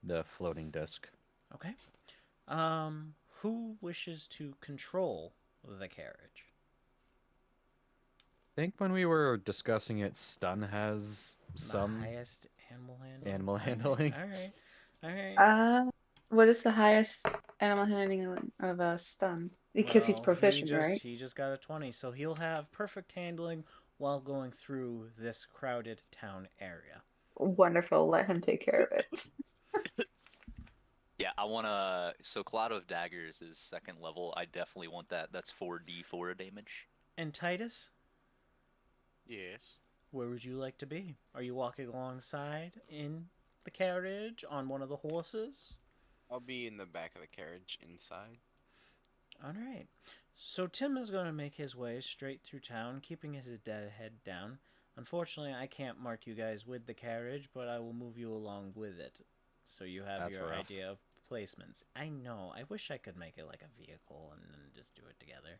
the floating disc. Okay. Who wishes to control the carriage? I think when we were discussing it, stun has The some highest animal handling? animal All right, handling. all right, all right. Uh, what is the highest animal handling of a stun? Because he's Well, proficient, right? he just got a 20, so he'll have perfect handling while going through this crowded town area. Wonderful. Let him take care of it. Yeah, I wanna. So Cloud of Daggers is second level. I definitely want that. That's 4d4 damage. And Titus, Yes. where would you like to be? Are you walking alongside in the carriage on one of the horses? I'll be in the back of the carriage inside. All right. So Tim is going to make his way straight through town, keeping his dead head down. Unfortunately, I can't mark you guys with the carriage, but I will move you along with it, so you have That's your rough. idea of placements. I know. I wish I could make it like a vehicle and then just do it together.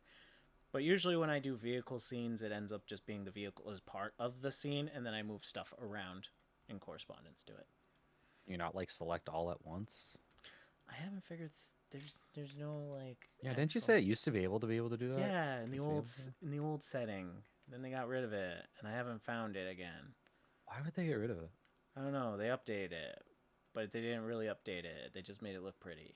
But usually when I do vehicle scenes, it ends up just being the vehicle as part of the scene, and then I move stuff around in correspondence to it. You not like select all at once. I haven't figured. There's no like. Yeah, didn't you actual... say it used to be able to do that? Yeah, in the Used to be old able to? in the old setting. Then they got rid of it, and I haven't found it again. Why would they get rid of it? I don't know. They updated it, but they didn't really update it. They just made it look pretty.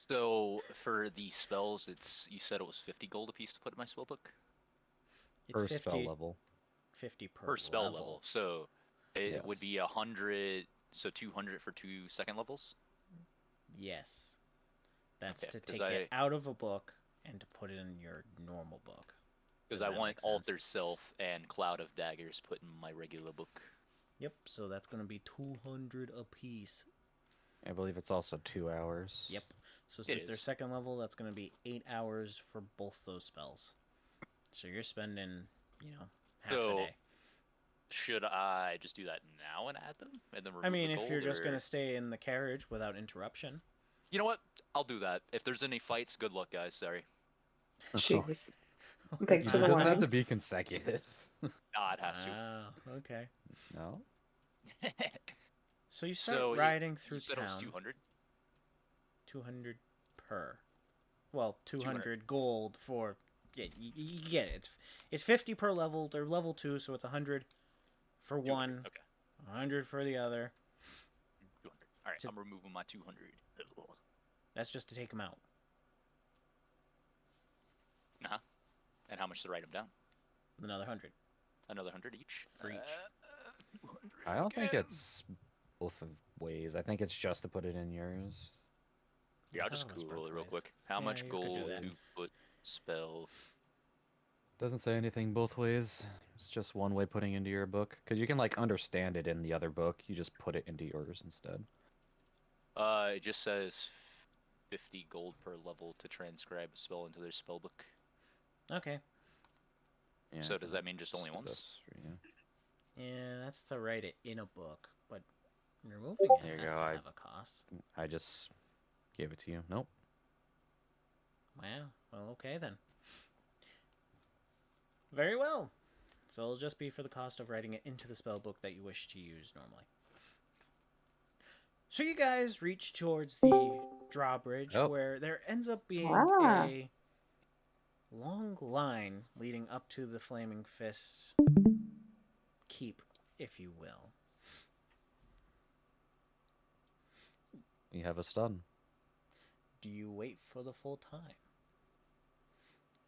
So for the spells, it's you said it was 50 gold a piece to put in my spell book It's Per spell level. 50 per spell level. level. So it would Yes. be 100. So 200 for 2 second levels. Yes, that's Okay, to 'cause take it out of a book and to put it in your normal book. Because Does I that want make sense? Alter Self and Cloud of Daggers put in my regular book. Yep. So that's gonna be 200 a piece. I believe it's also 2 hours. Yep. So It since they're is. second level, that's gonna be 8 hours for both those spells. So you're spending, half a So day. should I just do that now and add them, and then remove I mean, the if gold, you're just or gonna stay in the carriage without interruption. you know what? I'll do that. If there's any fights, good luck, guys. Sorry. Jeez. Okay. Thanks It for the doesn't have warning. to be consecutive. Ah, it has to. Wow. Okay. No? So you start So riding through you said it was town. 200. 200 per. Well, 200. 200 gold for. Yeah, you get it. It's 50 per level. They're level 2, so it's 100 for 200. one, Okay. 100 for the other. 200. All right, To- I'm removing my 200. That's just to take them out. Uh-huh. And how much to write them down? Another 100 Another 100 each for each. 200 I don't think again. it's both of ways. I think it's just to put it in yours. Yeah, I I'll thought just it was Google both it real ways. quick. How Yeah, much you could do gold that. to put spell? Doesn't say anything both ways. It's just one way putting into your book. Because you can, like, understand it in the other book. You just put it into yours instead. It just says 50 gold per level to transcribe a spell into their spell book. Okay. Yeah, So does that mean just only once? that's- yeah. Yeah, that's to write it in a book, but removing There it you has go, to I- have a cost. I just gave it to you. Nope. Wow. Well, okay then. Very well. So it'll just be for the cost of writing it into the spell book that you wish to use normally. So you guys reach towards the drawbridge Oh. where there ends up being Ah. a long line leading up to the Flaming Fist keep, if you will. You have a stun. Do you wait for the full time?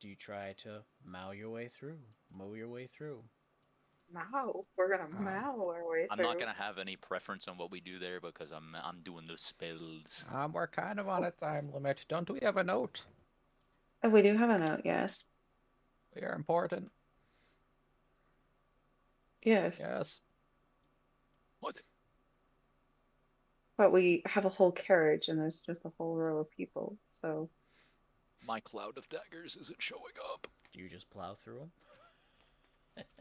Do you try to mow your way through? Mow. We're gonna mow our way I'm through. not gonna have any preference on what we do there because I'm doing the spells. We're kind of on a time limit. Don't we have a note? Oh, we do have a note, yes. We are important. Yes. Yes. What? But we have a whole carriage and there's just a whole row of people, so. My Cloud of Daggers isn't showing up. Do you just plow through them?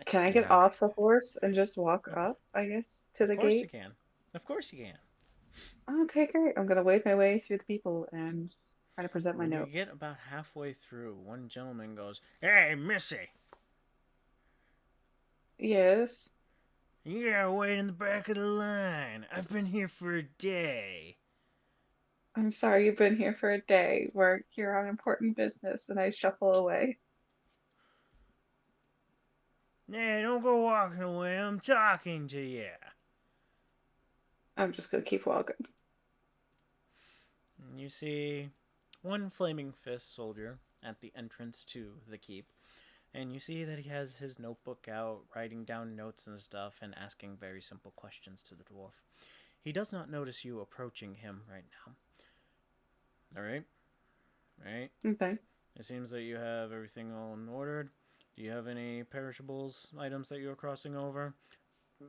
Can I get Yeah. off the horse and just walk up, I guess, to the Of course you gate? can. Of course you can. Okay, great. I'm gonna wade my way through the people and try to present my When you note. get about halfway through, one gentleman goes, "Hey, Missy!" Yes. You gotta wait in the back of the line. I've been here for a day. I'm sorry you've been here for a day. We're here on important business, and I shuffle away. Nah, don't go walking away. I'm talking to you. I'm just gonna keep walking. You see one flaming fist soldier at the entrance to the keep, and you see that he has his notebook out, writing down notes and stuff, and asking very simple questions to the dwarf. He does not notice you approaching him right now. Alright? Right? Okay. It seems that you have everything all in order. Do you have any perishables items that you're crossing over?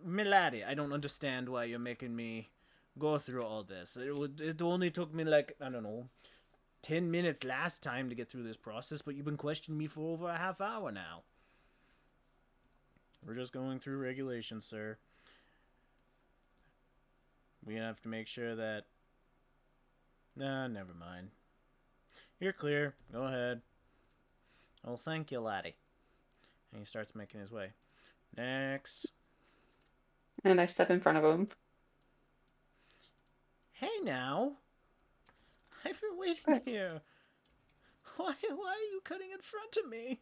Milady, I don't understand why you're making me go through all this. It only took me like, I don't know, 10 minutes last time to get through this process, but you've been questioning me for over a half hour now. We're just going through regulations, sir. We have to make sure that... Nah, never mind. You're clear. Go ahead. Oh, thank you, laddie. And he starts making his way. Next. And I step in front of him. Hey now. I've been waiting What? here. Why are you cutting in front of me?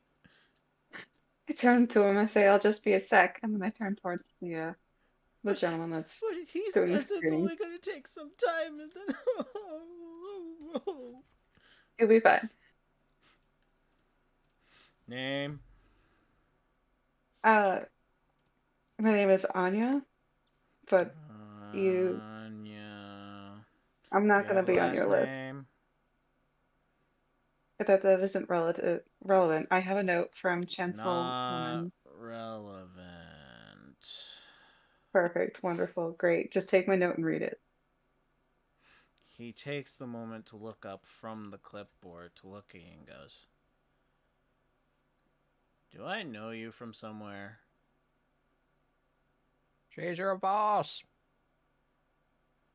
I turn to him. I say, "I'll just be a sec," and then I turn towards the gentleman that's But he doing the says it's screening. only going to take some time, and then... He'll be fine. Name? My name is Anya, but you, Anya. I'm not You gonna have a be on your last list. name? That isn't relevant. I have a note from Not Chancellorwoman. relevant. Perfect, wonderful, great. Just take my note and read it. He takes the moment to look up from the clipboard to look at you and goes, "Do I know you from somewhere?" She's your boss.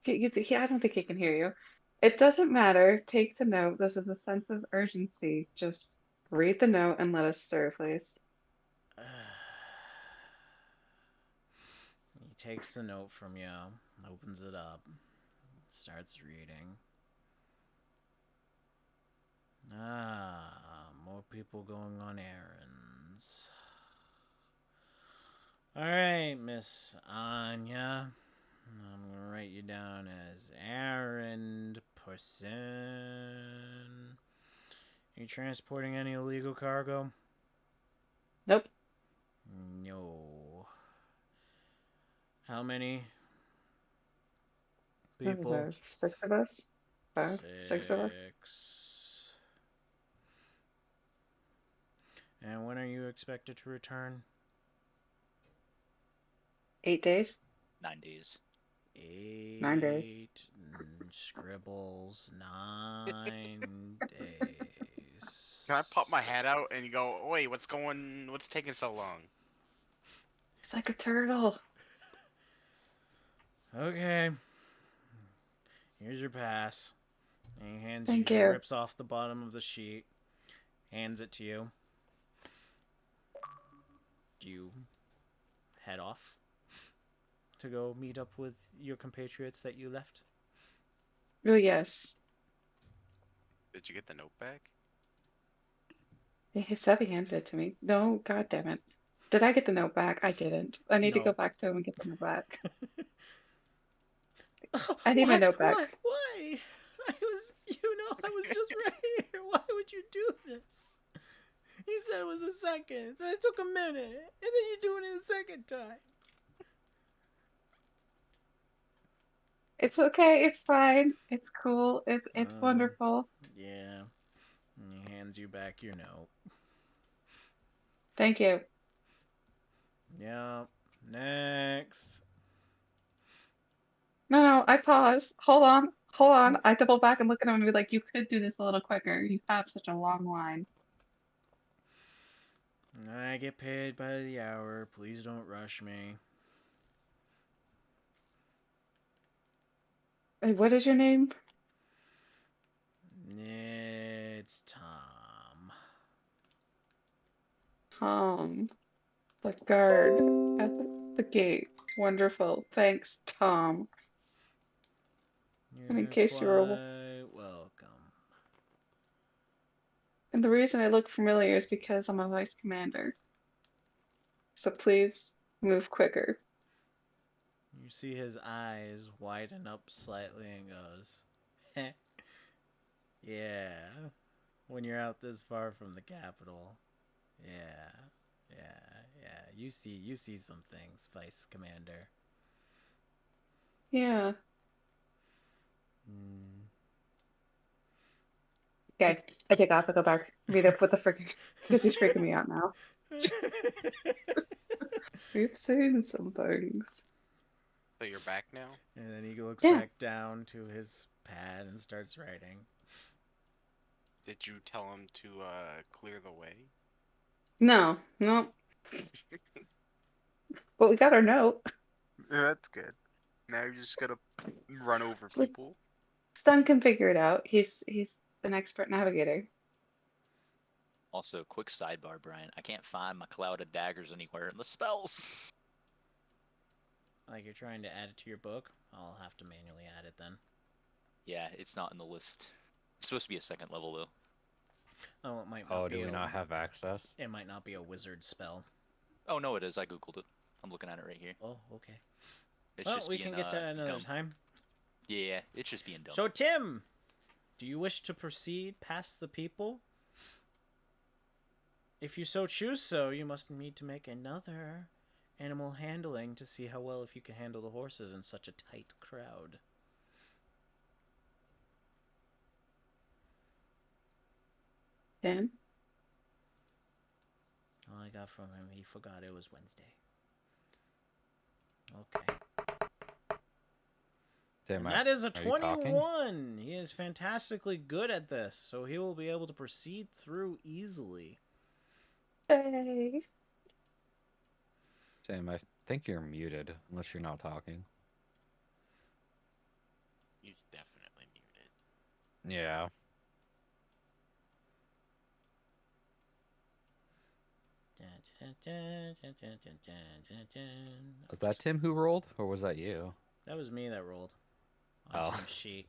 I don't think he can hear you. It doesn't matter. Take the note. This is a sense of urgency. Just read the note and let us stir, please. He takes the note from you, opens it up, starts reading. More people going on errands. Alright, Miss Anya. I'm gonna write you down as errand person. Are you transporting any illegal cargo? Nope. No. How many What is people? there, 6 of us? 5? 6 of us? 6. And when are you expected to return? 8 days? 9 days. 9 days. 8 scribbles 9 days. Can I pop my head out and go, wait, what's taking so long? It's like a turtle. Okay. Here's your pass. And he hands Thank you. He you. rips off the bottom of the sheet, hands it to you. You head off to go meet up with your compatriots that you left. Oh, yes. Did you get the note back? He said he handed it to me. No, god damn it. Did I get the note back? I didn't. I need to No. go back to him and get the note back. I need my note back. Why? I was just right here. Why would you do this? You said it was a second, then it took a minute, and then you're doing it a second time. It's okay. It's fine. It's cool. It's wonderful. Yeah. And he hands you back your note. Thank you. Yeah. Next. No, I pause. Hold on. Hold on. I double back and look at him and be like, you could do this a little quicker. You have such a long line. I get paid by the hour. Please don't rush me. Wait, what is your name? It's Tom. The guard at the gate. Wonderful. Thanks, Tom. And in You're case you were, quite welcome. and the reason I look familiar is because I'm a vice commander. So please move quicker. You see his eyes widen up slightly and goes, yeah, when you're out this far from the capital. Yeah. You see some things, Vice Commander. Yeah. Hmm. Okay, I take off. I go back. Meet up with the freaking because he's freaking me out now. We've seen some things. So you're back now? And then he looks Yeah. back down to his pad and starts writing. Did you tell him to clear the way? No. But we got our note. Yeah, that's good. Now you're just gonna run over Let's- people. Stun can figure it out. He's an expert navigator. Also, quick sidebar, Brian. I can't find my cloud of daggers anywhere in the spells. Like you're trying to add it to your book? I'll have to manually add it then. Yeah, it's not in the list. It's supposed to be a second level though. Oh, it might not Oh, be do we not have access? It might not be a wizard spell. Oh no, it is. I googled it. I'm looking at it right here. Oh, okay. It's Well, just we being, can get that another dumb. time. Yeah, it's just being dumb. So, Tim, do you wish to proceed past the people? If you so choose so, you must need to make another animal handling to see how well if you can handle the horses in such a tight crowd. Dan? All I got from him, he forgot it was Wednesday. Okay. Damn, And that is a are you talking? 21. He is fantastically good at this, so he will be able to proceed through easily. Hey. Sam, I think you're muted, unless you're not talking. He's definitely muted. Yeah. Was that Tim who rolled, or was that you? That was me that rolled on Oh. Tim's sheet.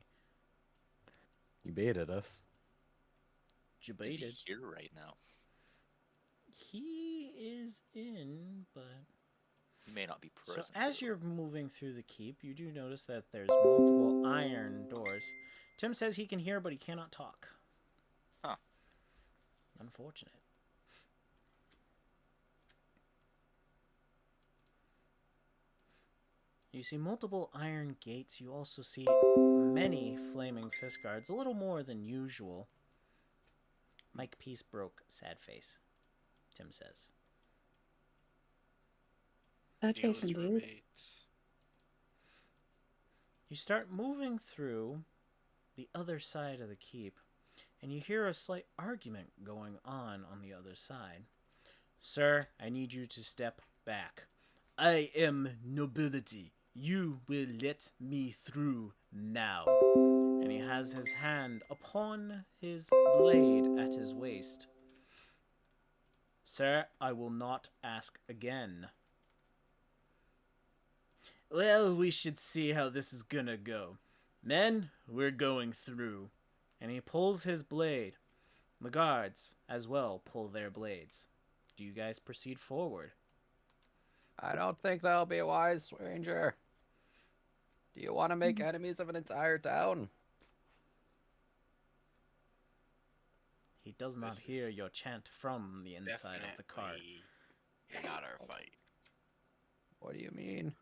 You baited us. Is he Debated. here right now? He is in, but He may not be so present. as though. you're moving through the keep, you do notice that there's multiple iron doors. Tim says he can hear, but he cannot talk. Huh. Unfortunate. You see multiple iron gates. You also see many flaming fist guards, a little more than usual. Mike Peace broke, sad face, Tim says. That Yeah, face let's indeed. roommates. You start moving through the other side of the keep, and you hear a slight argument going on the other side. Sir, I need you to step back. I am nobility. You will let me through now. And he has his hand upon his blade at his waist. Sir, I will not ask again. Well, we should see how this is gonna go. Men, we're going through. And he pulls his blade. The guards, as well, pull their blades. Do you guys proceed forward? I don't think that'll be wise, stranger. Do you want to make enemies of an entire town? He does not This hear is your chant from the inside of the cart. Definitely not our fight. What do you mean?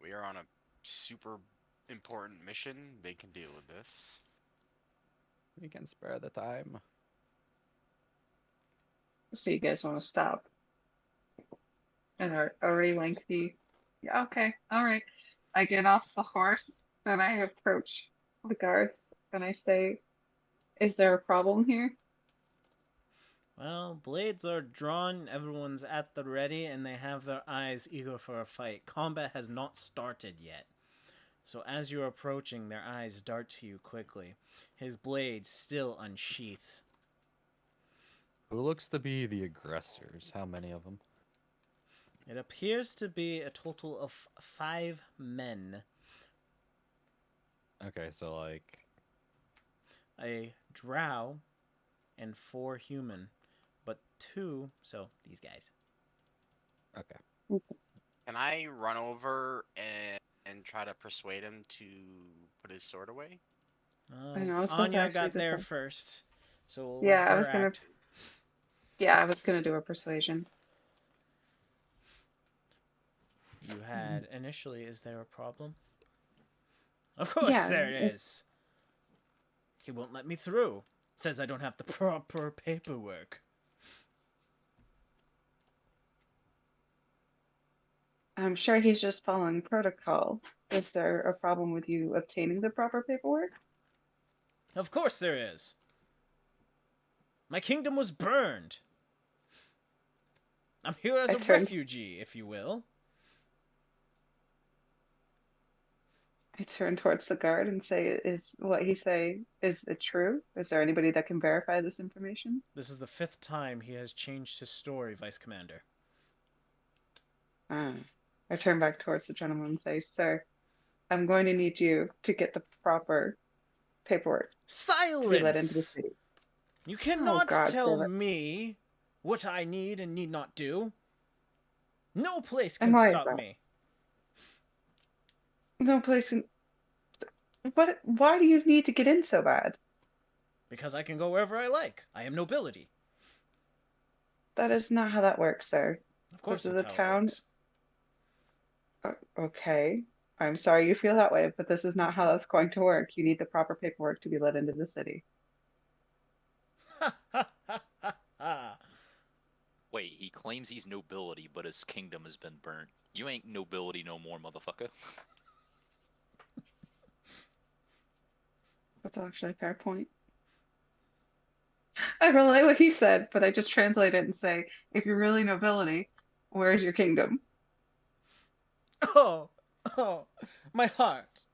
We are on a super important mission. They can deal with this. We can spare the time. So you guys want to stop? And are already lengthy. Yeah, okay, all right. I get off the horse and I approach the guards and I say, "Is there a problem here?" Well, blades are drawn, everyone's at the ready, and they have their eyes eager for a fight. Combat has not started yet. So as you're approaching, their eyes dart to you quickly. His blade still unsheathed. Who looks to be the aggressors? How many of them? It appears to be a total of 5 men. Okay, so like, A drow and 4 human. But 2, so these guys. okay. Can I run over and try to persuade him to put his sword away? I know, I was supposed to Anya actually got there decide. first, so we'll Yeah, let I her was gonna. act. Yeah, I was gonna do a persuasion. You had initially, is there a problem? Of course Yeah, there is. He won't let me through. Says I don't have the proper paperwork. I'm sure he's just following protocol. Is there a problem with you obtaining the proper paperwork? Of course there is. My kingdom was burned. I'm here as I a turned. refugee, if you will. I turn towards the guard and say, "Is what he say? Is it true? Is there anybody that can verify this information?" This is the 5th time he has changed his story, Vice Commander. Ah. I turn back towards the gentleman and say, "Sir, I'm going to need you to get the proper paperwork to be let into the Silence! city." You Oh cannot God, tell sir. me what I need and need not do. No place And can why is stop that? me. No place in. What? Why do you need to get in so bad? Because I can go wherever I like. I am nobility. That is not how that works, sir. Of course This is that's a how it town. works. Okay. I'm sorry you feel that way, but this is not how that's going to work. You need the proper paperwork to be let into the city. Wait, he claims he's nobility, but his kingdom has been burnt. You ain't nobility no more, motherfucker. That's actually a fair point. I relay what he said, but I just translate it and say, if you're really nobility, where's your kingdom? Oh, oh, my heart.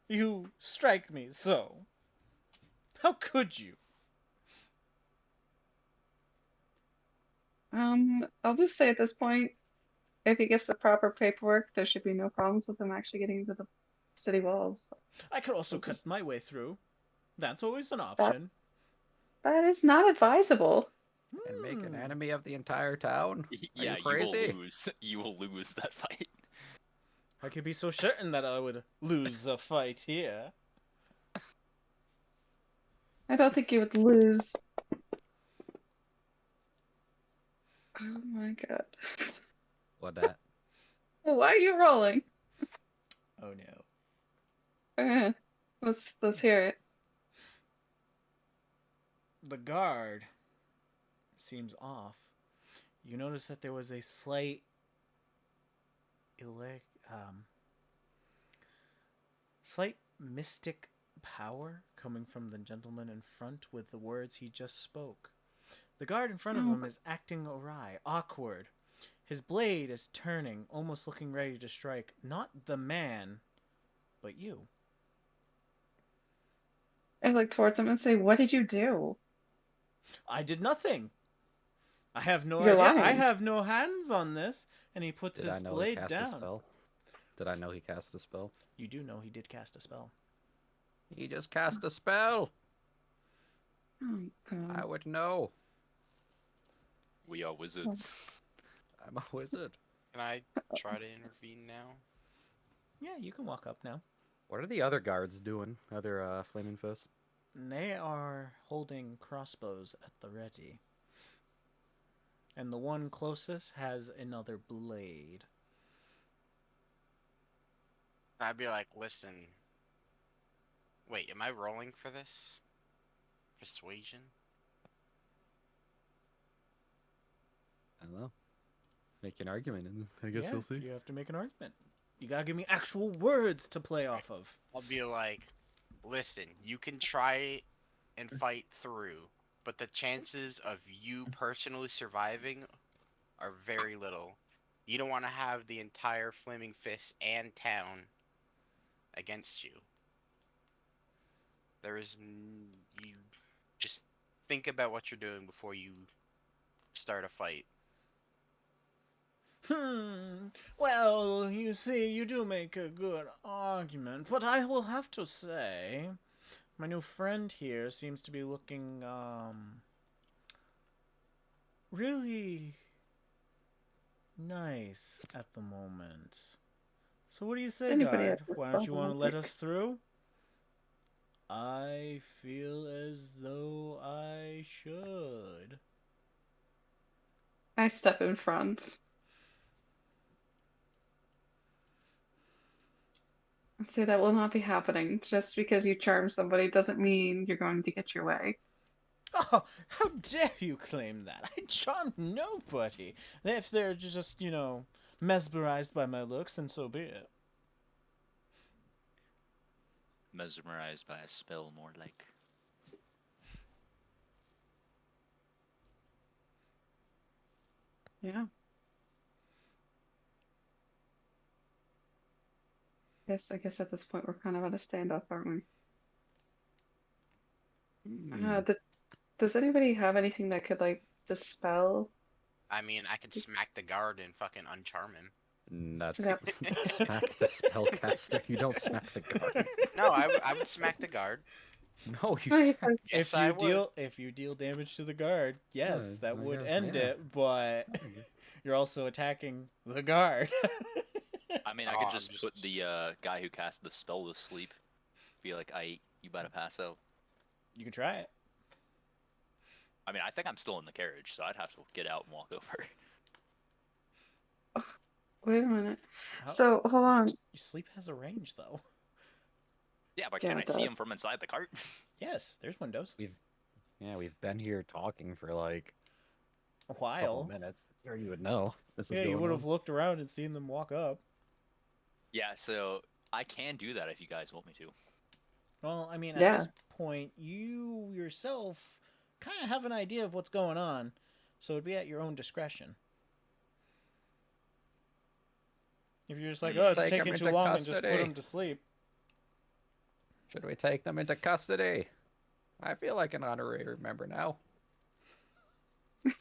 You strike me so. How could you? I'll just say at this point, if he gets the proper paperwork, there should be no problems with him actually getting into the city walls. I could also We'll cut just my way through. That's always an that option. that is not advisable. And make an Hmm. enemy of the entire town? Are Yeah, you you will crazy? lose. You will lose that fight. I could be so certain that I would lose a fight here. I don't think you would lose. Oh my God. What that? Why are you rolling? Oh no. Let's hear it. The guard seems off. You notice that there was a slight slight mystic power coming from the gentleman in front with the words he just spoke. The guard in front of Oh, him is acting awry, awkward. His blade is turning, almost looking ready to strike not the man, but you. I look towards him and say, "What did you do?" I did nothing. I have no You're idea. I lying. have no hands on this. And he puts Did I his know he blade cast a down. spell? Did I know he cast a spell? You do know he did cast a spell. He just cast a spell. Oh I God. would know. We are wizards. I'm a wizard. Can I try to intervene now? Yeah, you can walk up now. What are the other guards doing? Other flaming fists? They are holding crossbows at the ready. And the one closest has another blade. I'd be like, listen. Wait, am I rolling for this? Persuasion? I don't know. Make an argument, and I guess Yeah, we'll see. you have to make an argument. You gotta give me actual words to play off of. I'll be like, listen, you can try and fight through, but the chances of you personally surviving are very little. You don't want to have the entire Flaming Fist and town against you. You just think about what you're doing before you start a fight. Well, you see, you do make a good argument, but I will have to say, my new friend here seems to be looking, really nice at the moment. So what do you say, Anybody guard? at this Why don't you want to let level, us through? I feel as though I should. I step in front. I say that will not be happening. Just because you charm somebody doesn't mean you're going to get your way. Oh, how dare you claim that? I charm nobody. If they're just, mesmerized by my looks, then so be it. Mesmerized by a spell, more like. Yeah. Yes, I guess at this point we're kind of at a standoff, aren't we? Does anybody have anything that could like dispel? I mean, I could smack the guard and fucking uncharm him. That's Yeah. smack the spellcaster. You don't smack the guard. No, I would smack the guard. No, you No, he smack. said, Yes, If you deal damage to the guard, yes, Yeah, that I would guess, end yeah. it, but you're also attacking the guard. I mean, I Oh, could I'm just put the guy who cast the spell to sleep. Be like, you better pass out. You can try it. I mean, I think I'm still in the carriage, so I'd have to get out and walk over. wait a minute. How- So hold on. Your sleep has a range, though. Yeah, but Yeah, can I it see him does. from inside the cart? Yes, there's windows. We've been here talking for like A a couple while. minutes. Sure, you would know. This is Yeah, you going would on. have looked around and seen them walk up. Yeah, so I can do that if you guys want me to. Well, I mean, at Yeah. this point, you yourself kind of have an idea of what's going on, so it'd be at your own discretion. If you're just like, oh, it's Take 'em taking too into long, and just put custody. them to sleep. Should we take them into custody? I feel like an honorary member now. You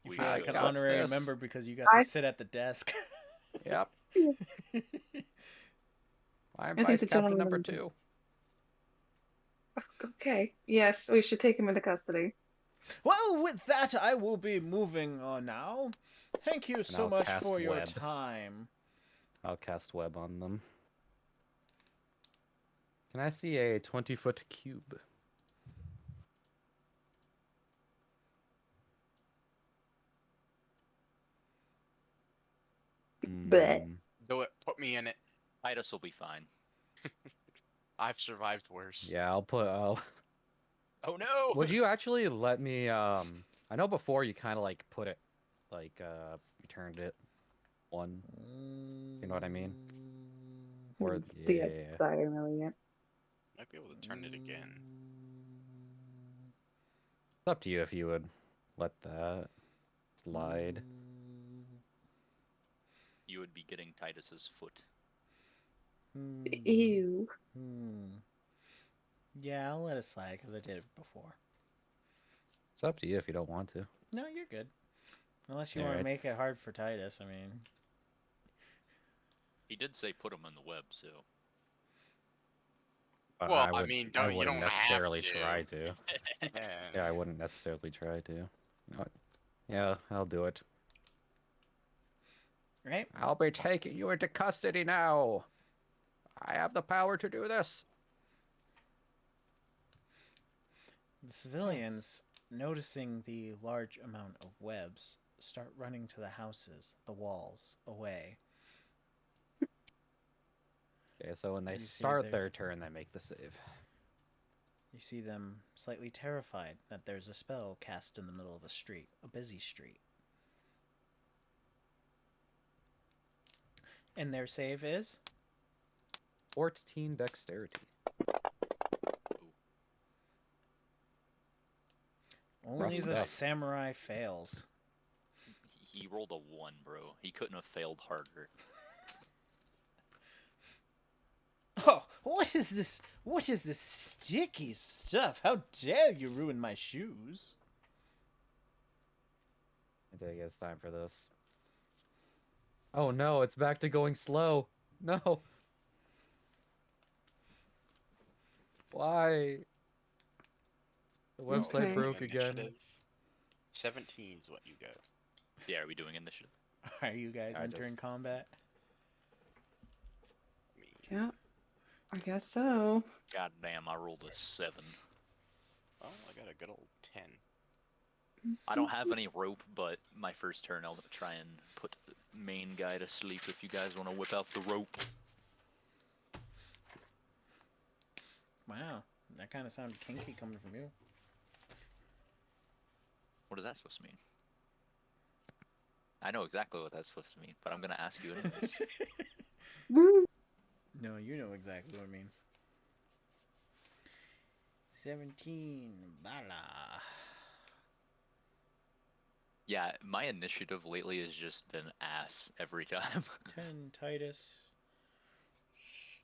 We feel like should. an Got honorary this. member because you got I- to sit at the desk. Yep. I'm think vice the captain number gentleman- 2. Okay. Yes, we should take him into custody. Well, with that, I will be moving on now. Thank you so I'll much cast for your web. time. I'll cast web on them. Can I see a 20-foot cube? Bleh. Do it. Put me in it. Titus will be fine. I've survived worse. Yeah, I'll put. Oh no! Would you actually let me? I know before you kind of like put it, like you turned it one. You know what I mean? Or Yeah. I don't know yet. Might be able to turn it again. It's up to you if you would let that slide. You would be getting Titus's foot. Ew. Yeah, I'll let it slide because I did it before. It's up to you if you don't want to. No, you're good. Unless you want to Alright. make it hard for Titus, I mean. He did say put him in the web, so. But Well, I would- mean, I you wouldn't don't have necessarily to. try to. Yeah, I wouldn't necessarily try to. Yeah, I'll do it. Right? I'll be taking you into custody now. I have the power to do this. The civilians, noticing the large amount of webs, start running to the houses, the walls, away. Okay, so when they You see start there- their turn, they make the save. You see them slightly terrified that there's a spell cast in the middle of a street, a busy street. And their save is? 14 dexterity. Only Rough the stuff. samurai fails. He rolled a 1, bro. He couldn't have failed harder. Oh, what is this? What is this sticky stuff? How dare you ruin my shoes? I think it's time for this. Oh no, it's back to going slow. No. Why? The Oh, website Okay. broke again. initiative. 17 is what you go. Yeah, are we doing initiative? Are you guys I entering just- combat? I mean, Yeah, I guess so. God damn, I rolled a 7. well, I got a good old 10. I don't have any rope, but my first turn I'll try and put the main guy to sleep if you guys want to whip out the rope. Wow, that kind of sounded kinky coming from you. What is that supposed to mean? I know exactly what that's supposed to mean, but I'm gonna ask you anyways. Woo. No, you know exactly what it means. 17, bala. Yeah, my initiative lately has just been ass every time. 10 Titus.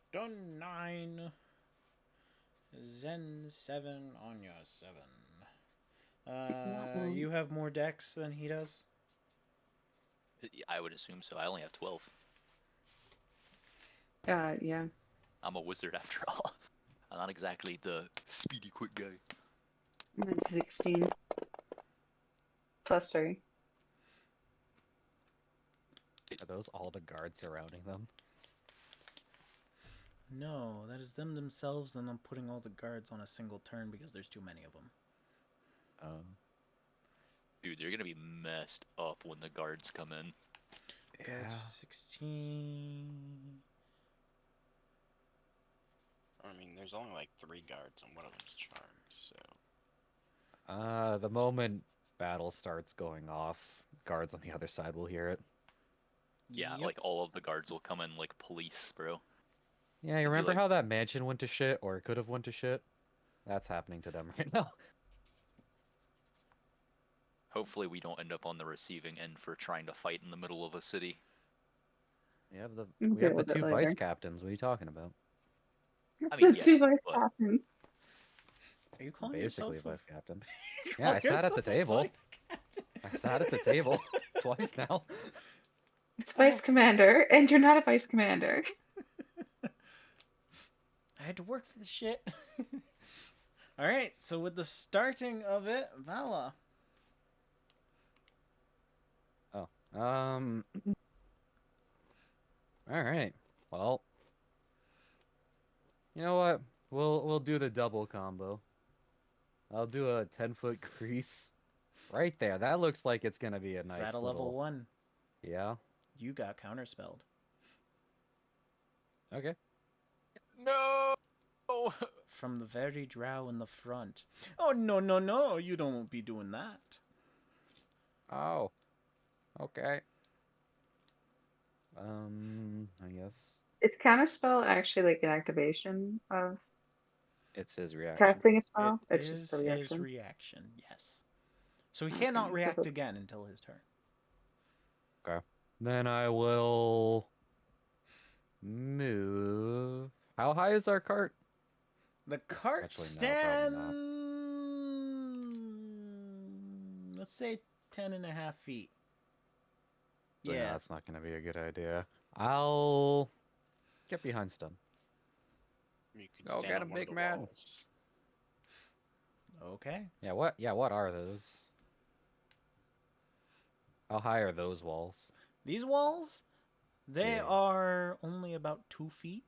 Stun 9. Zen 7 on your 7. You have more dex than he does? I would assume so. I only have 12. Yeah. I'm a wizard after all. I'm not exactly the speedy quick guy. That's 16. Plus 3. Are those all the guards surrounding them? No, that is them themselves, and I'm putting all the guards on a single turn because there's too many of them. Dude, they're gonna be messed up when the guards come in. Guards 16. I mean, there's only like 3 guards and one of them's charmed, so. The moment battle starts going off, guards on the other side will hear it. Yeah, Yep. like all of the guards will come in like police, bro. Yeah, you be remember like- how that mansion went to shit, or it could have went to shit? That's happening to them right now. Hopefully we don't end up on the receiving end for trying to fight in the middle of a city. We have the We'll we have deal the with it two later. vice captains. What are you talking about? I mean, The yeah, 2 vice but- captains. Are you calling Basically a yourself vice captain. You Yeah, I call sat at the yourself a table. vice captain? I sat at the table twice now. It's vice commander, and you're not a vice commander. I had to work for the shit. Alright, so with the starting of it, Vala. All right. Well, you know what? We'll do the double combo. I'll do a 10-foot crease right there. That looks like it's gonna be a nice. Is that a level little... 1? Yeah. You got counterspelled. Okay. No! From the very drow in the front. Oh, no, you don't be doing that. Oh. Okay. I guess Is counterspell actually like an activation of it's his reaction. casting a spell? It It's is just a his reaction. reaction, yes. So he Okay, cannot 'cause react that's- again until his turn. Okay. Then I will move. How high is our cart? The cart Actually, no, probably not. stands... Let's say 10.5 feet. So, Yeah. that's not gonna be a good idea. I'll get behind Stun. You could Go stand get on a one of big the man. walls. Okay. Yeah, what are those? How high are those walls? These walls, they Yeah. are only about 2 feet.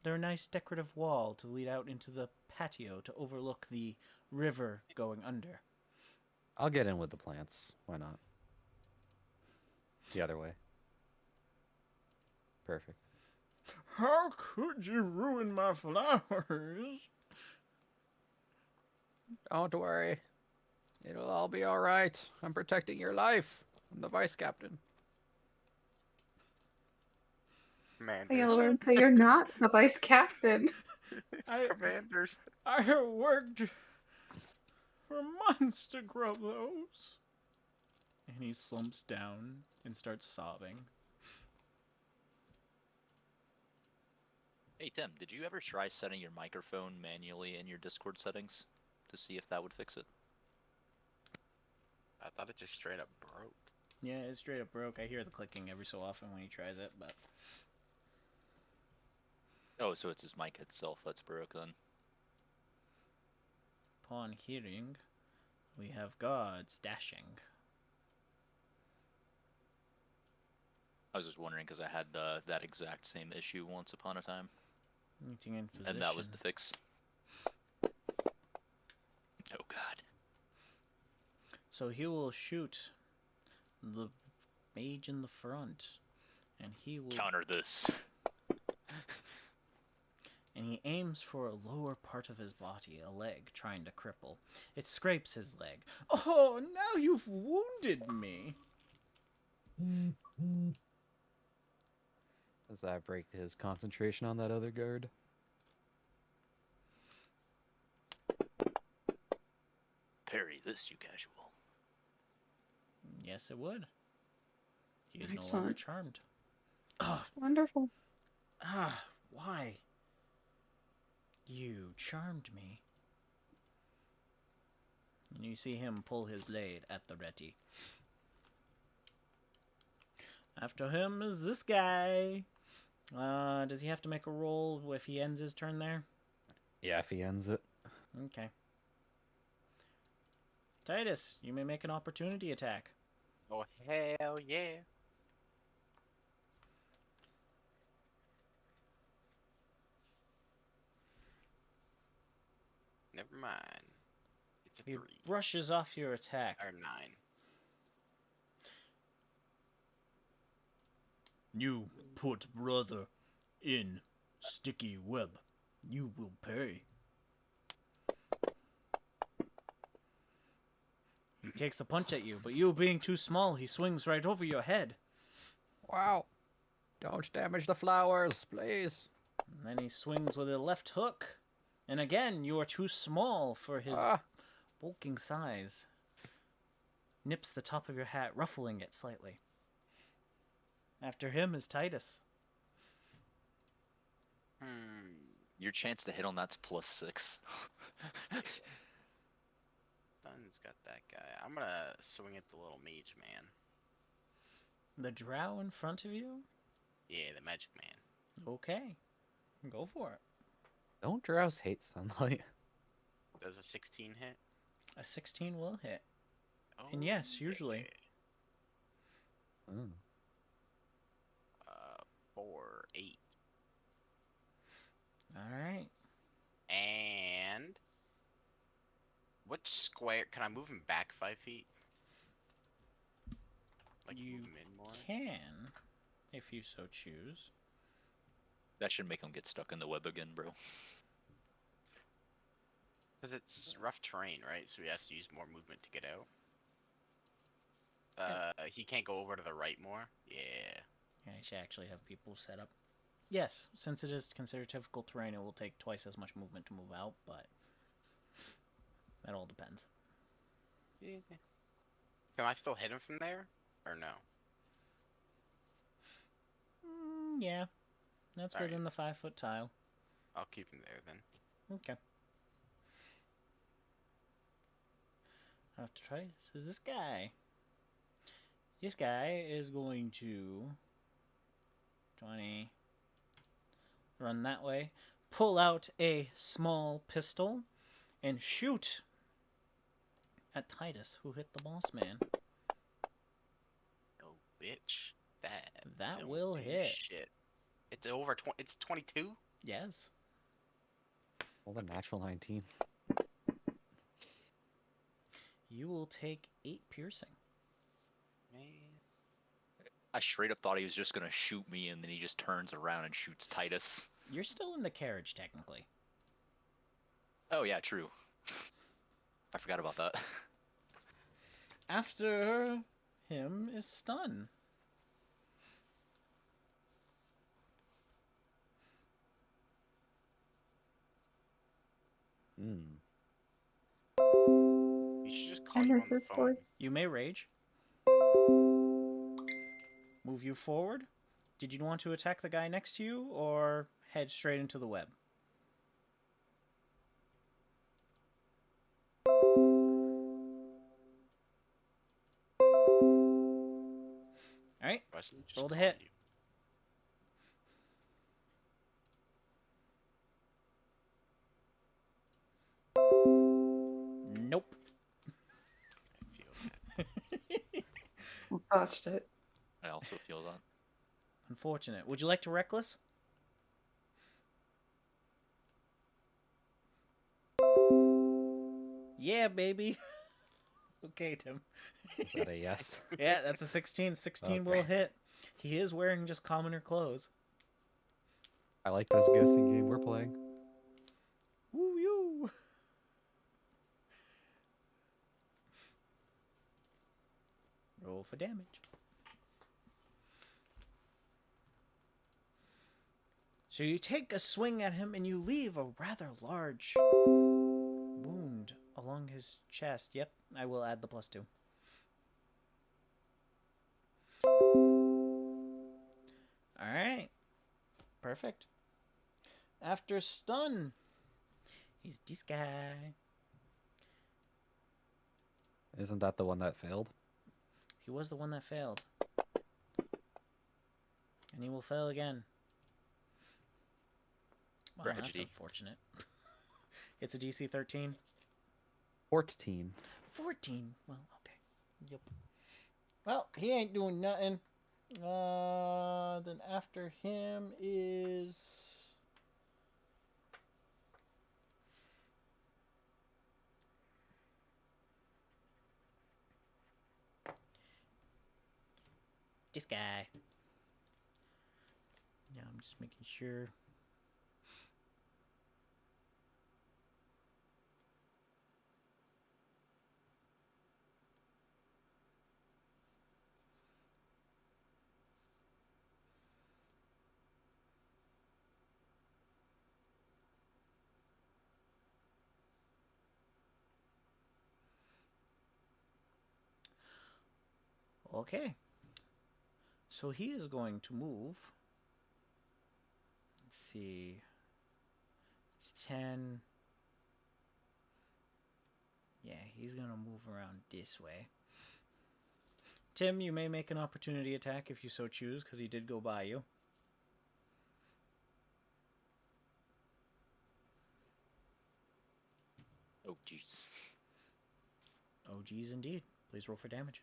They're a nice decorative wall to lead out into the patio to overlook the river going under. I'll get in with the plants. Why not? The other way. Perfect. How could you ruin my flowers? Don't worry. It'll all be all right. I'm protecting your life. I'm the vice captain. Commander. Hey, Wyrm, so you're not the vice captain. Commanders. I have worked for months to grow those. And he slumps down and starts sobbing. Hey Tim, did you ever try setting your microphone manually in your Discord settings to see if that would fix it? I thought it just straight up broke. Yeah, it straight up broke. I hear the clicking every so often when he tries it, but Oh, so it's his mic itself that's broke then. upon hearing, we have gods dashing. I was just wondering because I had that exact same issue once upon a time, Meeting in position. and that was the fix. Oh God. So he will shoot the mage in the front, and he will Counter this. and he aims for a lower part of his body, a leg, trying to cripple. It scrapes his leg. Oh, now you've wounded me. Does that break his concentration on that other guard? Parry this, you casual. Yes, it would. He is no longer Excellent. charmed. Ah, Wonderful. why? You charmed me. And you see him pull his blade at the ready. After him is this guy. Does he have to make a roll if he ends his turn there? Yeah, if he ends it. Okay. Titus, you may make an opportunity attack. Oh hell yeah! Never mind. It's a He 3 brushes off your attack. or 9. You put brother in sticky web. You will pay. He takes a punch at you, but you being too small, he swings right over your head. Wow. Don't damage the flowers, please. And then he swings with a left hook. And again, you are too small for his Ah. bulking size. Nips the top of your hat, ruffling it slightly. After him is Titus. Your chance to hit on that's +6. Dun's got that guy. I'm gonna swing at the little mage man. The drow in front of you? Yeah, the magic man. Okay. Go for it. Don't drows hate sunlight? Does a 16 hit? A 16 will hit. Oh, And yes, usually. yeah. Oh. 4, 8. Alright. And which square can I move him back 5 feet? Like You move him in more? can, if you so choose. That should make him get stuck in the web again, bro. Because it's rough terrain, right? So he has to use more movement to get out. He can't go over to the right more. Yeah. I should actually have people set up. Yes, since it is considered difficult terrain, it will take twice as much movement to move out, but that all depends. Can I still hit him from there, or no? Yeah, that's Alright. within the 5-foot tile. I'll keep him there then. Okay. I'll have to try this. Is this guy? This guy is going to 20 run that way, pull out a small pistol, and shoot at Titus, who hit the boss man. Oh, bitch. That don't will do hit. Shit. It's over 20. It's 22. Yes. Well, a natural 19. You will take 8 piercing. Man. I straight up thought he was just gonna shoot me, and then he just turns around and shoots Titus. You're still in the carriage, technically. Oh yeah, true. I forgot about that. After him is stun. Hmm. You should just call I you heard on the this phone. voice. You may rage. Move you forward. Did you want to attack the guy next to you, or head straight into the web? Wasn't just Roll the calling hit. you. Nope. I feel that. Botched it. I also feel that. Unfortunate. Would you like to reckless? Yeah, baby. Okay, Tim. Is that a yes? Yeah, that's a 16. 16 will Okay. hit. He is wearing just commoner clothes. I like this guessing game we're playing. Woo you. Roll for damage. So you take a swing at him and you leave a rather large wound along his chest. Yep, I will add the +2. Alright. Perfect. After stun, he's this guy. Isn't that the one that failed? He was the one that failed. And he will fail again. Wow, that's Tragedy. unfortunate. It's a DC 13. 14. 14. Well, okay. Yep. Well, he ain't doing nothing. Then after him is... this guy. Yeah, I'm just making sure. Okay. So he is going to move. Let's see. It's 10. Yeah, he's going to move around this way. Tim, you may make an opportunity attack if you so choose, because he did go by you. Oh, jeez. Oh, geez, indeed. Please roll for damage.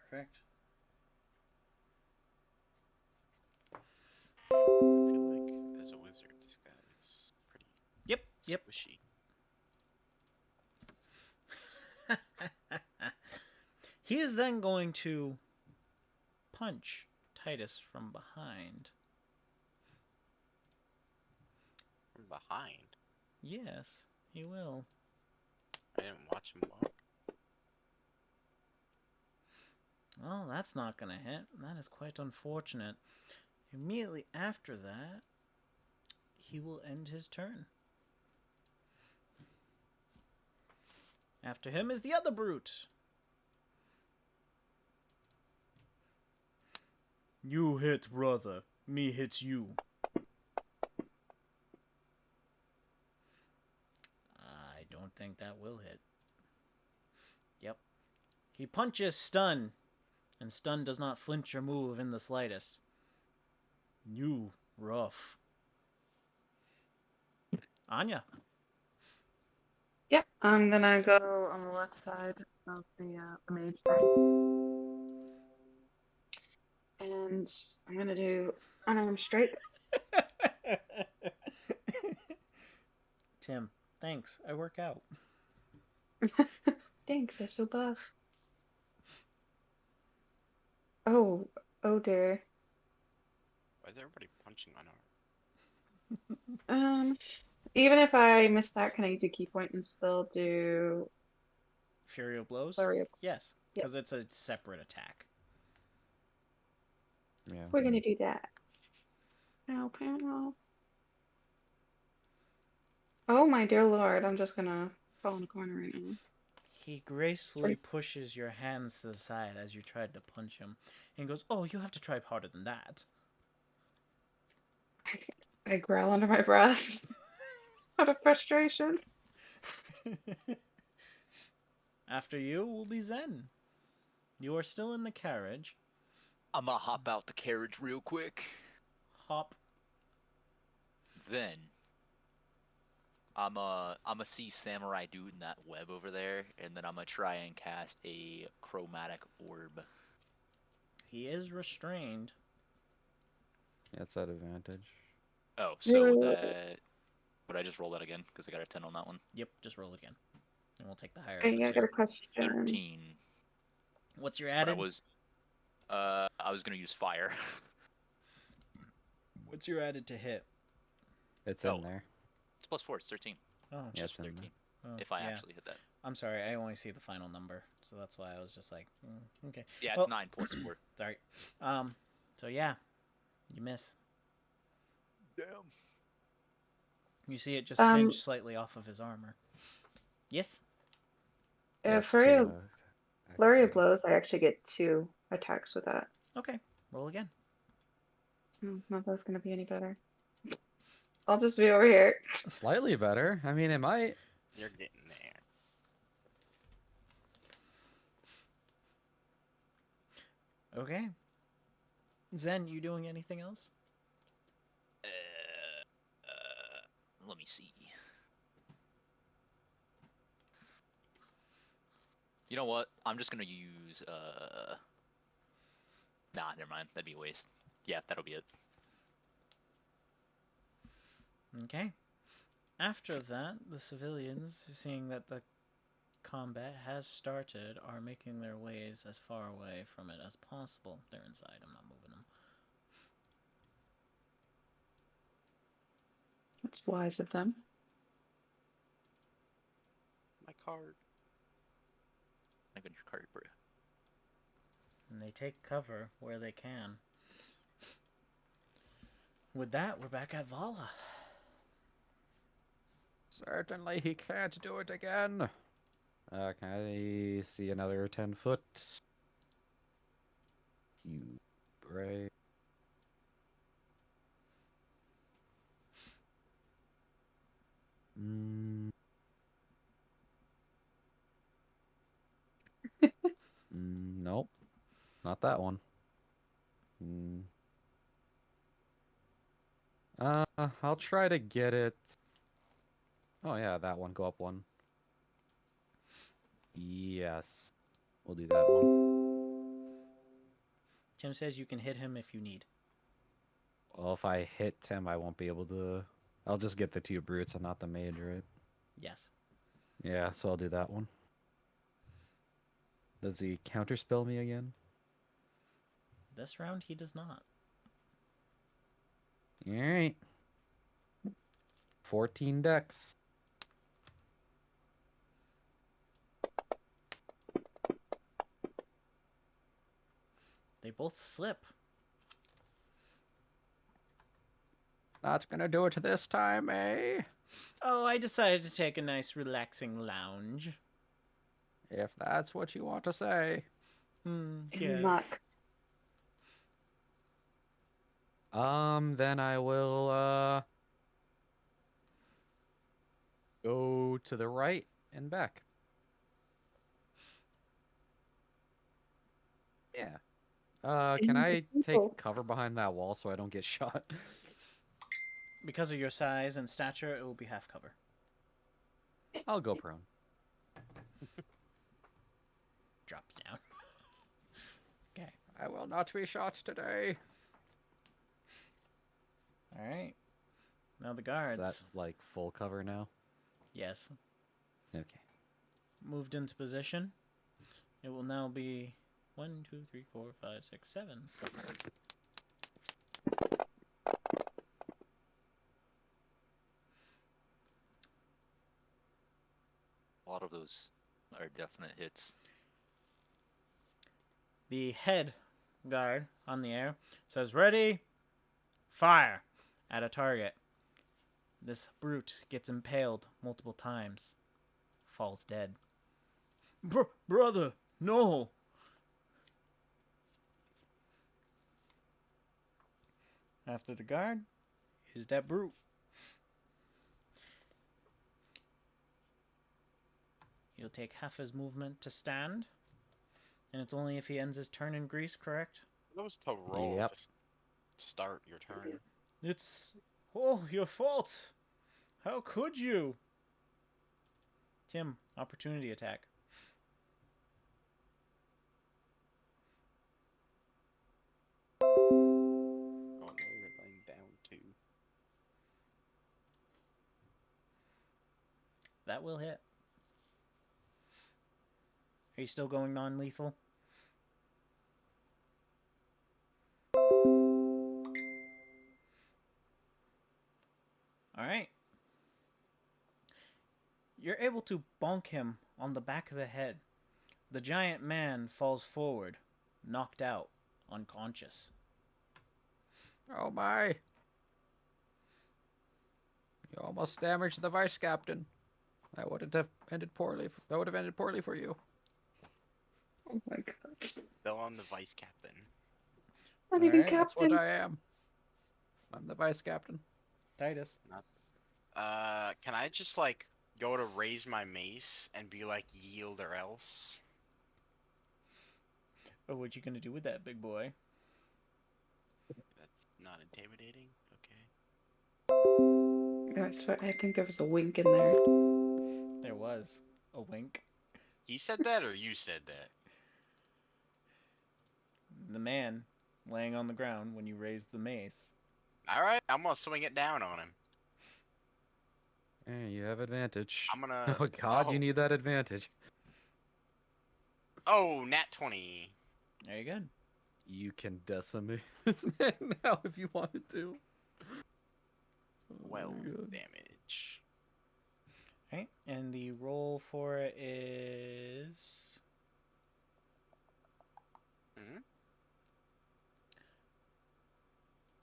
Perfect. I feel like as a wizard, this guy is pretty Yep. squishy. He is then going to punch Titus from behind. From behind. Yes, he will. I didn't watch him walk. Well, that's not going to hit. That is quite unfortunate. Immediately after that, he will end his turn. After him is the other brute. You hit, brother. Me hits you. I don't think that will hit. Yep. He punches stun, and stun does not flinch or move in the slightest. You rough. Anya. Yep, I'm gonna go on the left side of the mage thing. And I'm gonna do unarmed strike. Tim, thanks. I work out. Thanks, I'm so buff. Oh dear. Why is everybody punching on our? Even if I miss that, can I use a key point and still do Fury of Blows? flurry of... Yes, Yep. because it's a separate attack. Yeah. We're gonna do that. Ow, panel. Oh my dear lord, I'm just gonna fall in a corner right now. He gracefully pushes your hands to the side as you tried to punch him and goes, "Oh, you have to try harder than that." I growl under my breath. Out of frustration. After you will be Zen. You are still in the carriage. I'm gonna hop out the carriage real quick. Hop. Then I'm a see Samurai Dude in that web over there, and then I'm gonna try and cast a chromatic orb. He is restrained. Yeah, it's at advantage. Oh, so Yeah. that would I just roll that again? Because I got a 10 on that one. Yep, just roll again. And we'll take the higher of Hey, the I got a two. question. 13. What's your But added? I was gonna use fire. What's your added to hit? It's Oh. in there. It's +4. It's 13. Oh, Yeah, Just it's in there. 13. oh, If I yeah. actually hit that. I'm sorry, I only see the final number, so that's why I was just like, okay. Yeah, it's Well- 9 +4. Sorry. So yeah, you miss. Damn. You see it just Um, singe slightly off of his armor. Yes? Yeah, it's Flurry two, of Flurry of actually. blows, I actually get 2 attacks with that. Okay, roll again. Not that's gonna be any better. I'll just be over here. Slightly better. I mean, it might. You're getting there. Okay. Zen, you doing anything else? Let me see. You know what? I'm just gonna use Nah, never mind. That'd be a waste. Yeah, that'll be it. Okay. After that, the civilians, seeing that the combat has started, are making their ways as far away from it as possible. They're inside. I'm not moving them. That's wise of them. My card. I got your card, bro. And they take cover where they can. With that, we're back at Vala. Certainly he can't do it again. Can I see another 10 foot? You right. Nope. Not that one. I'll try to get it. Oh yeah, that one. Go up one. Yes. We'll do that one. Tim says you can hit him if you need. Well, if I hit him, I won't be able to. I'll just get the 2 brutes and not the mage, right? Yes. Yeah, so I'll do that one. Does he counterspell me again? This round, he does not. Alright. 14 decks. They both slip. Not gonna do it this time, eh? Oh, I decided to take a nice relaxing lounge. If that's what you want to say. Yes. Luck. Then I will, go to the right and back. Yeah. Can I take cover behind that wall so I don't get shot? Because of your size and stature, it will be half cover. I'll go prone. Drops down. Okay. I will not be shot today. All right. Now the Is guards. that like full cover now? Yes. Okay. Moved into position. It will now be 1, 2, 3, 4, 5, 6, 7. A lot of those are definite hits. The head guard on the air says, "Ready, fire," at a target. This brute gets impaled multiple times. Falls dead. Brother, no! After the guard is that brute. He'll take half his movement to stand. And it's only if he ends his turn in Greece, correct? That was to roll Yep. to start your turn. It's all your fault. How could you? Tim, opportunity attack. Oh no, you're laying down too. That will hit. Are you still going non-lethal? Alright. You're able to bonk him on the back of the head. The giant man falls forward, knocked out, unconscious. Oh my! You almost damaged the vice captain. That would have ended poorly. That would have ended poorly for you. Oh my god. Still on the vice captain. Not even Alright, That's what captain. I am. I'm the vice captain. Titus. Can I just like go to raise my mace and be like yield or else? Oh, what you gonna do with that, big boy? That's not intimidating. Okay. I think there was a wink in there. There was a wink. He said that or you said that? The man laying on the ground when you raised the mace. Alright, I'm gonna swing it down on him. Hey, you have advantage. I'm gonna. Oh god, you Oh. need that advantage. Oh, nat 20. Very good. You can decimate this man now if you wanted to. Oh my 12 God. damage. Right, and the roll for it is Hmm?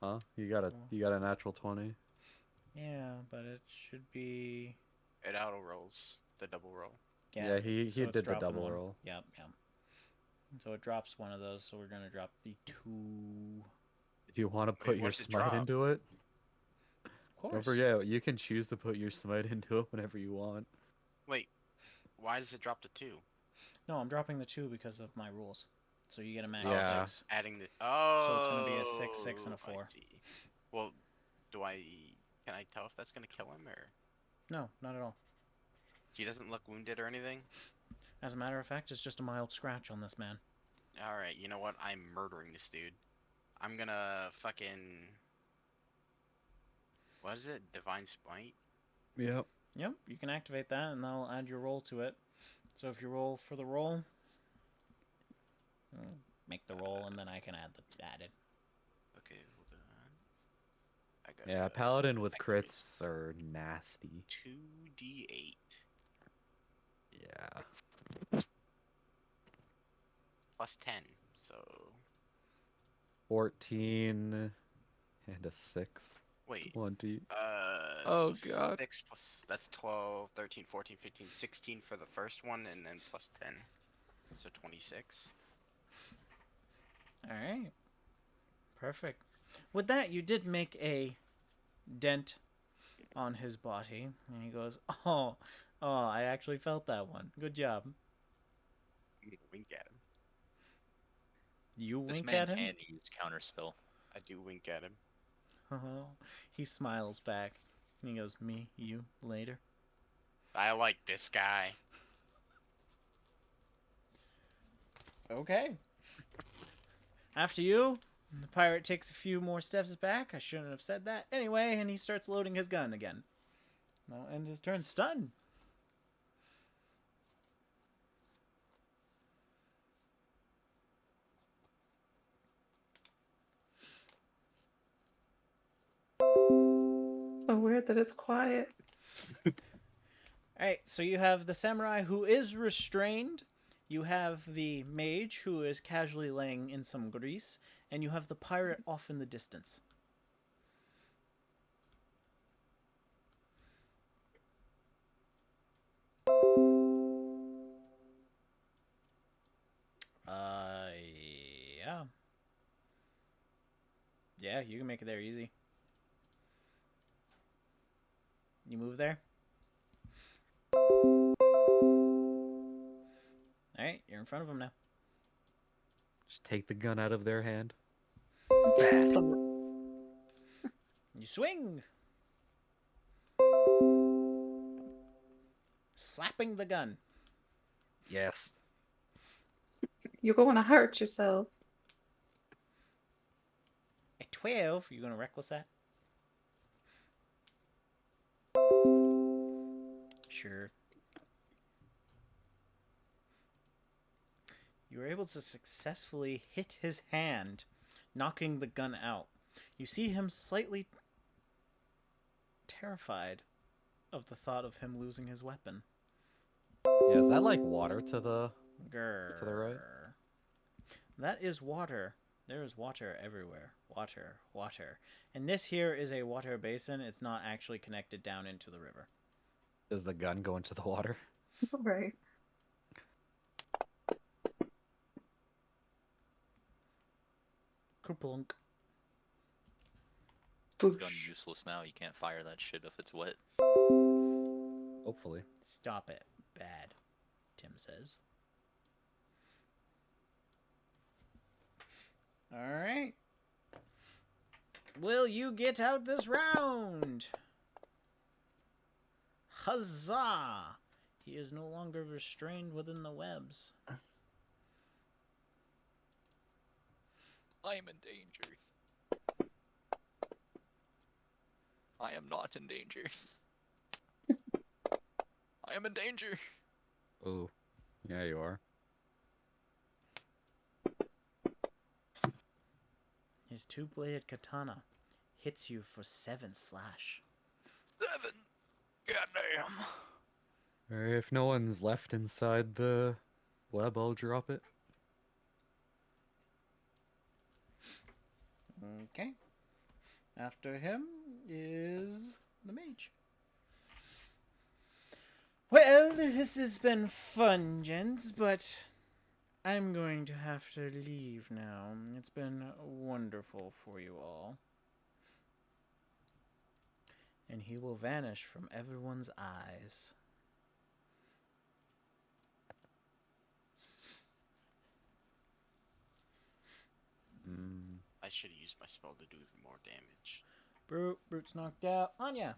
Huh? You got a natural 20. yeah, but it should be It auto rolls the double roll. Yeah, he so it's did the dropping double one. roll. Yep. And so it drops one of those, so we're gonna drop the 2. If you want to put your what's it smite drop? into it, Of course. don't forget, you can choose to put your smite into it whenever you want. Wait, why does it drop to 2? No, I'm dropping the 2 because of my rules. So you get a max Yeah. of 6. Adding the. Oh. So it's gonna be a 6, 6, and a 4. I see. Well, can I tell if that's gonna kill him or No, not at all. he doesn't look wounded or anything? As a matter of fact, it's just a mild scratch on this man. All right, you know what? I'm murdering this dude. I'm gonna fucking. What is it? Divine Smite? Yep. Yep, you can activate that, and that'll add your roll to it. So if you roll for the roll, make the roll, and then I can add the added. Okay, hold on. I got Yeah, paladin with crits are nasty. 2d8 Yeah. plus 10, so 14 and a 6. wait. 20. So Oh, God. 6 plus that's 12, 13, 14, 15, 16 for the first one, and then plus 10, so 26. All right. Perfect. With that, you did make a dent on his body, and he goes, "Oh, I actually felt that one. Good job." I'm gonna wink at him. You This wink man at him. can use counterspell. I do wink at him. He smiles back, and he goes, "Me, you, later." I like this guy. Okay. After you, the pirate takes a few more steps back. I shouldn't have said that. Anyway, and he starts loading his gun again. Now end his turn stunned. So weird that it's quiet. Alright, so you have the samurai who is restrained. You have the mage who is casually laying in some grease. And you have the pirate off in the distance. Yeah. Yeah, you can make it there easy. You move there? right, you're in front of him now. Just take the gun out of their hand. You swing. Slapping the gun. Yes. You're going to hurt yourself. A 12. You gonna reckless that? Sure. You were able to successfully hit his hand, knocking the gun out. You see him slightly terrified of the thought of him losing his weapon. Yeah, is that like water to the... Grrr. To the right? That is water. There is water everywhere. Water, water. And this here is a water basin. It's not actually connected down into the river. Does the gun go into the water? Right. Kerplunk. Gun Boosh. useless now. You can't fire that shit if it's wet. Hopefully. Stop it. Bad, Tim says. Alright. Will you get out this round? Huzzah! He is no longer restrained within the webs. I am in danger. I am not in danger. I am in danger. Oh, yeah, you are. His two-bladed katana hits you for 7 slash. 7. Goddamn. Alright, if no one's left inside the web, I'll drop it. Okay. After him is the mage. Well, this has been fun, gents, but I'm going to have to leave now. It's been wonderful for you all. And he will vanish from everyone's eyes. I should have used my spell to do even more damage. Brute's knocked out. Anya.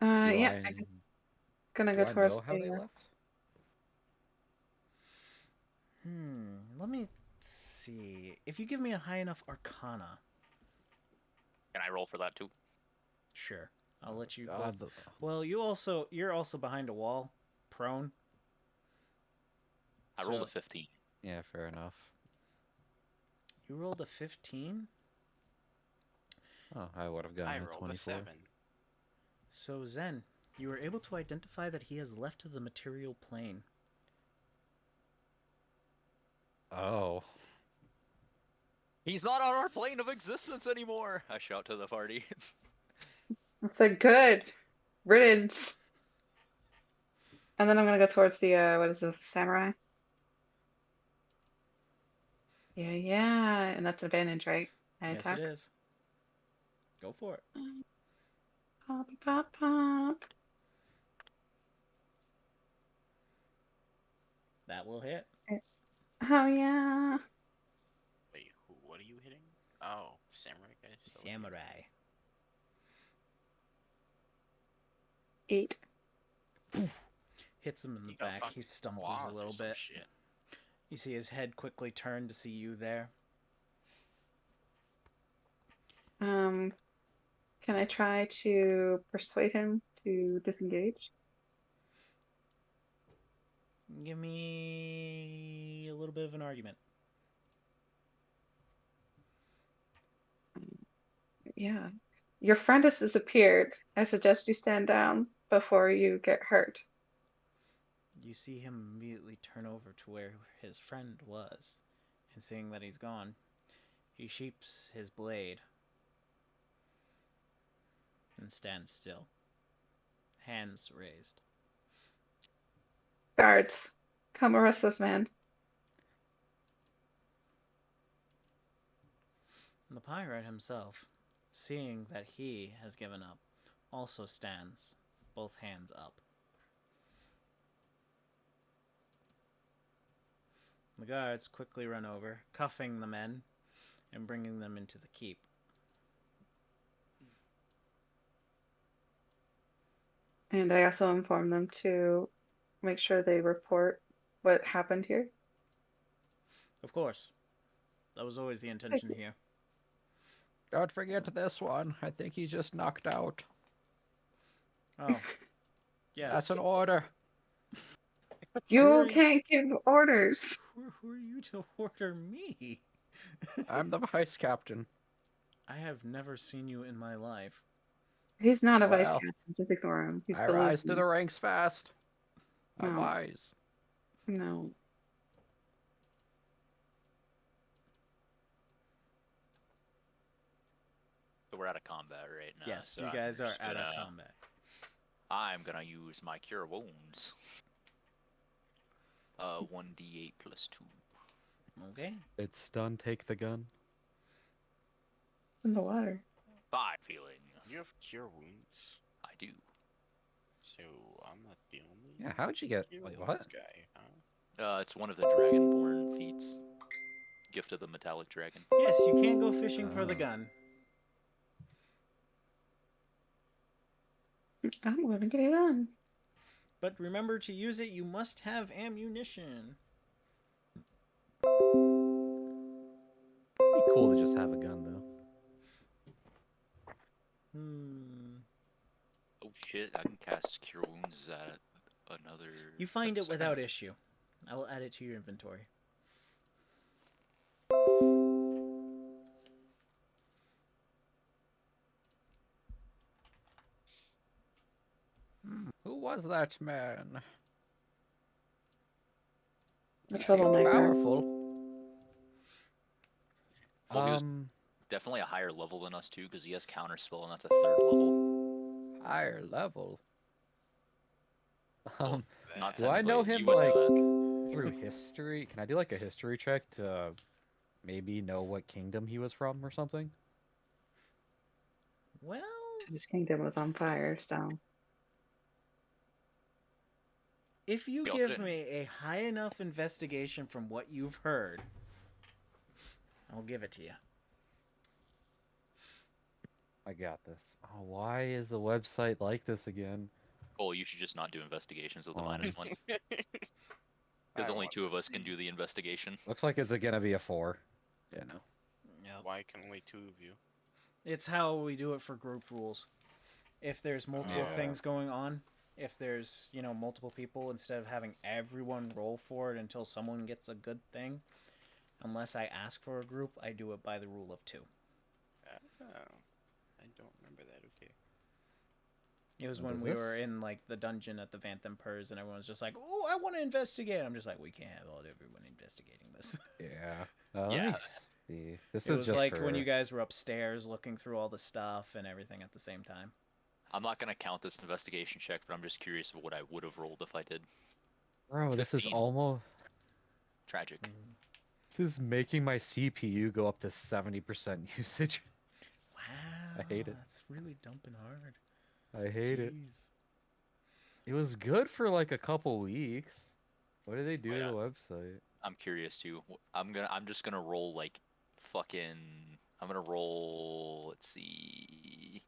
Yeah, I and- guess gonna Do go I towards know how they the. left? Let me see. If you give me a high enough arcana, Can I roll for that too? sure. I'll let you God, both. Well, you're also behind a wall, prone. I rolled So- a 15. Yeah, fair enough. You rolled a 15. Oh, I would have gotten I a rolled 24. a 7. So Zen, you were able to identify that he has left the material plane. Oh. He's not on our plane of existence anymore. I shout to the party. It's a good riddance. And then I'm gonna go towards the what is this, samurai? Yeah, and that's advantage, right? I Yes, attack. it is. Go for it. Poppy pop pop. That will hit. Oh yeah. Wait, what are you hitting? Oh, samurai guy. Still Samurai. 8. Hits him in the You got back. fucking He stumbles claws a or little some bit. shit. You see his head quickly turn to see you there. Can I try to persuade him to disengage? Give me a little bit of an argument. Yeah. Your friend has disappeared. I suggest you stand down before you get hurt. You see him immediately turn over to where his friend was, and seeing that he's gone, he sheaps his blade and stands still, hands raised. Guards, come arrest this man. And the pirate himself, seeing that he has given up, also stands, both hands up. The guards quickly run over, cuffing the men and bringing them into the keep. And I also inform them to make sure they report what happened here. Of course. That was always the intention here. Don't forget this one. I think he's just knocked out. Oh. Yes. That's an order. You can't give orders. Who are you to order me? I'm the vice captain. I have never seen you in my life. He's not a vice Well, captain. Just ignore him. He's I still rise to the ranks fast. I'm No. wise. No. So we're out of combat right now. Yes, so you I'm guys are just out of gonna- combat. I'm gonna use my cure wounds. 1d8 plus 2. Okay. It's stun, take the gun. In the water. 5 healing. You have cure wounds, I do. so I'm not the only. Yeah, how'd you get... cure Wait, wounds what? guy, huh? It's one of the dragonborn feats. Gift of the metallic dragon. Yes, you can go fishing for the Oh. gun. I'm gonna get it on. But remember to use it, you must have ammunition. It'd be cool to just have a gun, though. Oh shit, I can cast cure wounds at another... You find at it the without second- issue. I will add it to your inventory. Who was that man? A He seemed troublemaker. powerful. Well, he was definitely a higher level than us too, because he has counterspell, and that's a 3rd level. Higher level. Not do I know technically, him, you would know like, that. through history? Can I do, like, a history check to maybe know what kingdom he was from or something? Well, His kingdom was on fire, so. if you Y'all give didn't. me a high enough investigation from what you've heard, I'll give it to you. I got this. Oh, why is the website like this again? Oh, you should just not do investigations with a Oh. -1. Because only 2 of us can do the investigation. Looks like it's gonna be a 4. Yeah, no. Yep. Why can only 2 of you? It's how we do it for group rules. If there's multiple Yeah. things going on, if there's, multiple people, instead of having everyone roll for it until someone gets a good thing, unless I ask for a group, I do it by the rule of 2. Oh, I don't remember that. Okay. It was What when is we this? were in, like, the dungeon at the Phantom Purrs, and everyone was just like, "Oh, I want to investigate." I'm just like, we can't have everyone investigating this. Yeah. Let Yeah. me see. This It is was just like for... when you guys were upstairs looking through all the stuff and everything at the same time. I'm not gonna count this investigation check, but I'm just curious of what I would have rolled if I did. Bro, this is 15. almost... Tragic. This is making my CPU go up to 70% usage. Wow. hate it. That's really dumping hard. I hate it. Jeez. It was good for like a couple weeks. What did they do Oh, to yeah. the website? I'm curious too. I'm just gonna roll like fucking. I'm gonna roll. Let's see.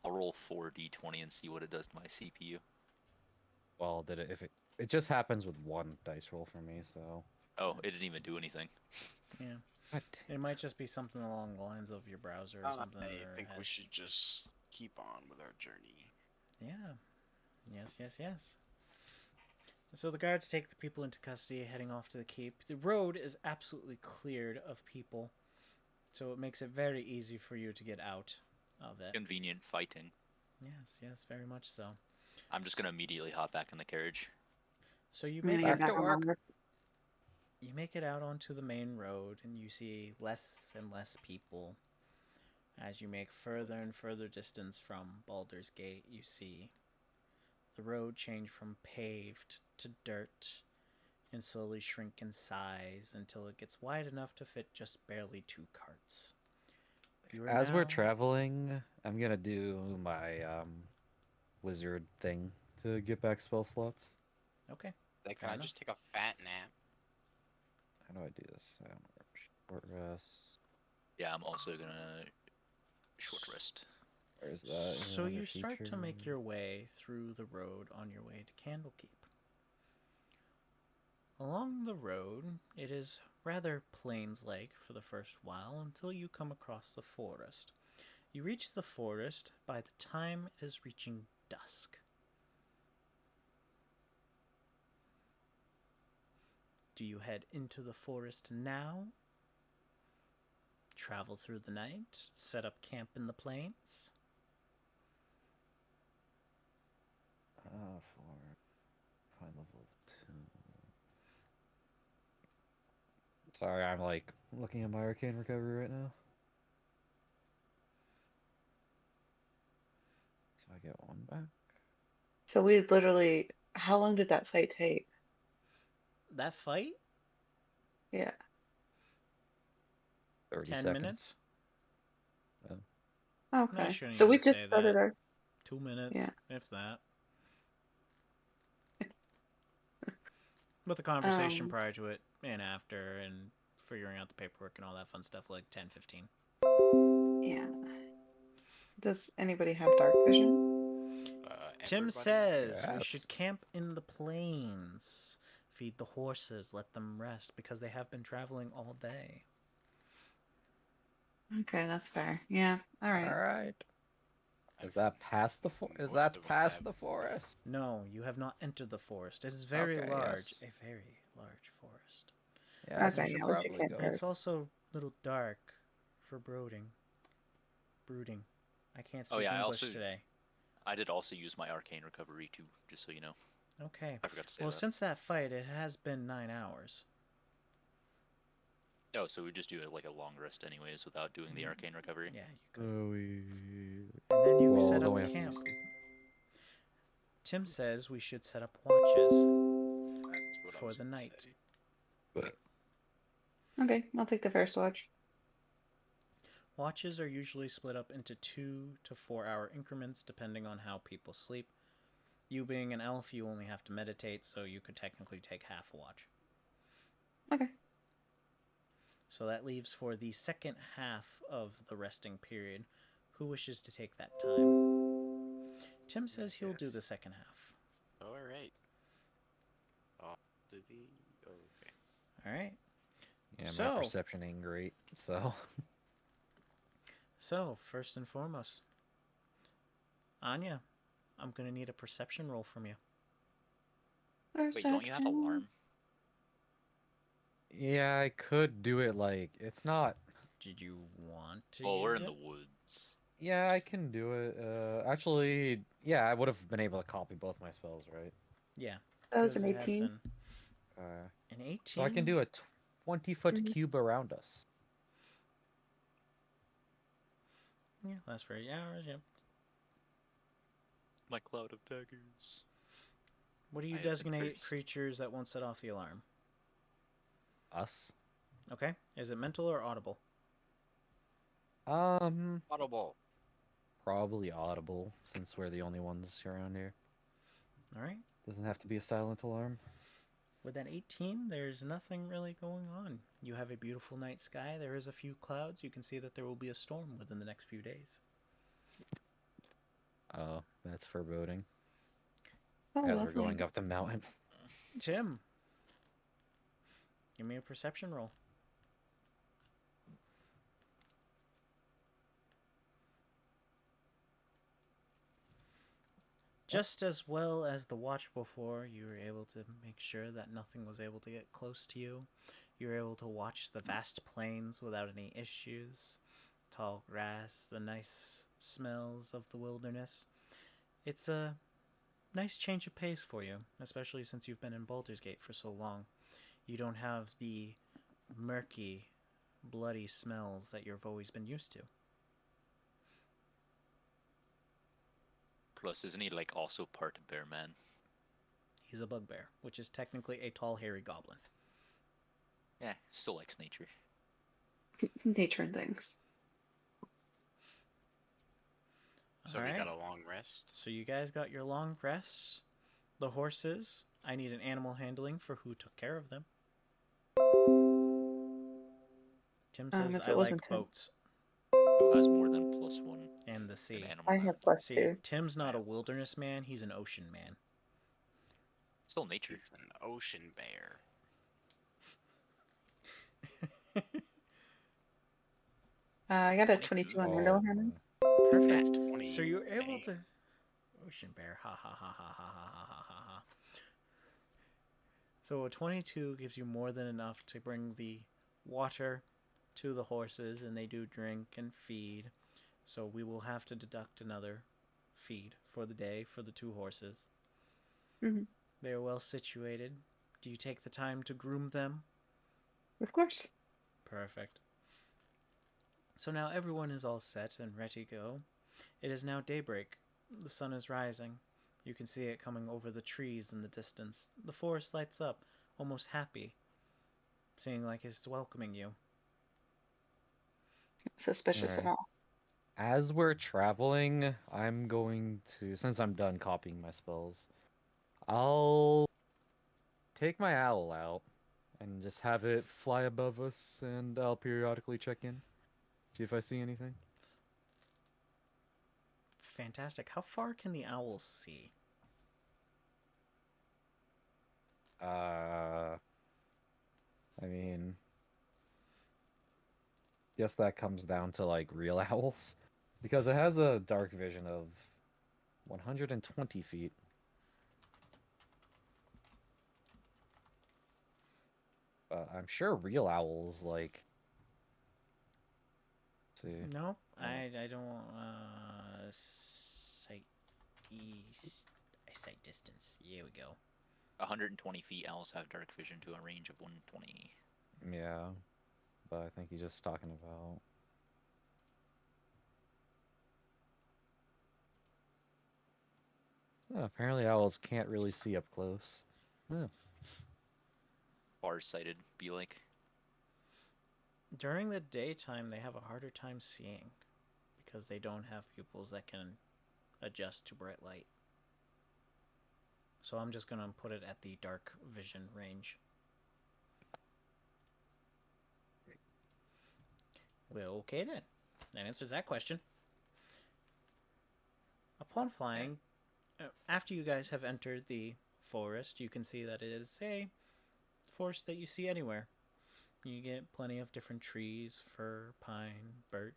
I'll roll 4d20 and see what it does to my CPU. Well, did it? If it just happens with one dice roll for me, so. Oh, it didn't even do anything. Yeah. What? It might just be something along the lines of your browser or something. I or think we has- should just keep on with our journey. Yeah. Yes. So the guards take the people into custody, heading off to the keep. The road is absolutely cleared of people, so it makes it very easy for you to get out of it. Convenient fighting. Yes, very much so. I'm just gonna immediately hop back in the carriage. So you I mean, make I it got to my work. work. you make it out onto the main road, and you see less and less people. As you make further and further distance from Baldur's Gate, you see the road change from paved to dirt and slowly shrink in size until it gets wide enough to fit just barely 2 carts. You are As we're now- traveling, I'm gonna do my wizard thing to get back spell slots. Okay. Like, Fair can I enough. just take a fat nap? How do I do this? Short rest. Yeah, I'm also gonna short rest. Where's that? Is it So under you start to make features? your way through the road on your way to Candlekeep. Along the road, it is rather plains-like for the first while until you come across the forest. You reach the forest by the time it is reaching dusk. Do you head into the forest now? Travel through the night? Set up camp in the plains? For high level 2. Sorry, I'm like looking at my arcane recovery right now. So I get 1 back. So we literally, how long did that fight take? That fight? Yeah. 30 10 seconds. minutes? Okay. shouldn't So we even just say started that. our. 2 minutes, Yeah. if that. But the conversation prior to it and after and figuring out the paperwork and all that fun stuff, like 10, 15. Yeah. Does anybody have dark vision? Tim Everybody? says we Yes. should camp in the plains. Feed the horses, let them rest, because they have been traveling all day. Okay, that's fair. Yeah. All right. Alright. I Is that think past the is most that of 'em past have. the forest? No, you have not entered the forest. It is very Okay, large. yes. A very large forest. Yes, we Okay, should yeah, we should probably camp go. there. It's also a little dark for brooding. Brooding. I can't Oh, speak yeah, I English also- today. I did also use my arcane recovery too, just so you know. Okay. I forgot to say Well, that. since that fight, it has been 9 hours. Oh, so we just do it like a long rest anyways without doing the arcane recovery. Yeah, you could. Oh, And then you well, set then up we have to camp. sleep. Tim says we should set up watches That's what I for was the gonna night. say. Okay, I'll take the first watch. Watches are usually split up into 2 to 4 hour increments depending on how people sleep. You being an elf, you only have to meditate, so you could technically take half a watch. Okay. So that leaves for the second half of the resting period. Who wishes to take that time? Tim says he'll do the Yes. second half. All right. Did he? Okay. All right. Yeah, my So- perception ain't great, so. So, first and foremost, Anya, I'm going to need a perception roll from you. Wait, don't you have alarm? Yeah, I could do it like it's not. Did you want to Well, use we're in it? the woods. Yeah, I can do it. Actually, yeah, I would have been able to copy both my spells, right? Yeah. That was an 'cause it has 18. been an 18. So I can do a 20-foot Mhm. cube around us. Yeah, lasts for 8 hours, yeah. My cloud of daggers. What do you I have been designate cursed. creatures that won't set off the alarm? Us. Okay. Is it mental or audible? Audible. Probably audible, since we're the only ones around here. All right. Doesn't have to be a silent alarm. With that 18, there's nothing really going on. You have a beautiful night sky. There is a few clouds. You can see that there will be a storm within the next few days. Oh, that's foreboding. Oh, As lovely. we're going up the mountain. Tim, give me a perception roll. Just as well as the watch before, you were able to make sure that nothing was able to get close to you. You were able to watch the vast plains without any issues. Tall grass, the nice smells of the wilderness. It's a nice change of pace for you, especially since you've been in Baldur's Gate for so long. You don't have the murky, bloody smells that you've always been used to. Plus, isn't he like also part bear man? He's a bugbear, which is technically a tall, hairy goblin. Yeah, still likes nature. Nature and things. So All we right. got a long rest. So you guys got your long rests. The horses, I need an animal handling for who took care of them. Tim says, If I it like wasn't Tim. boats Who has more than +1 and the in sea. animal I handling? have See, +2. Tim's not a wilderness man, he's an ocean man. Still nature. He's an ocean bear. I got a 22. 22 on window handling. Perfect. Nat 20. So you're able Dang. to... Ocean bear, ha ha ha ha ha ha ha ha ha. So a 22 gives you more than enough to bring the water to the horses, and they do drink and feed. So we will have to deduct another feed for the day for the 2 horses. Mhm. They are well situated. Do you take the time to groom them? Of course. Perfect. So now everyone is all set and ready to go. It is now daybreak. The sun is rising. You can see it coming over the trees in the distance. The forest lights up, almost happy, seeming like it's welcoming you. Suspicious and Alright. all. As we're traveling, I'm going to, since I'm done copying my spells, I'll take my owl out and just have it fly above us, and I'll periodically check in, see if I see anything. Fantastic. How far can the owls see? I mean, guess that comes down to like real owls, because it has a dark vision of 120 feet. I'm sure real owls like. Let's see. No, I don't. Sight east. I sight distance. Here we go. 120 feet. Owls have dark vision to a range of 120. Yeah, but I think he's just talking about. Apparently, owls can't really see up close. Yeah. Far-sighted, be like. During the daytime, they have a harder time seeing because they don't have pupils that can adjust to bright light. So I'm just going to put it at the dark vision range. Well, okay then. That answers that question. Upon flying, after you guys have entered the forest, you can see that it is a forest that you see anywhere. You get plenty of different trees, fir, pine, birch.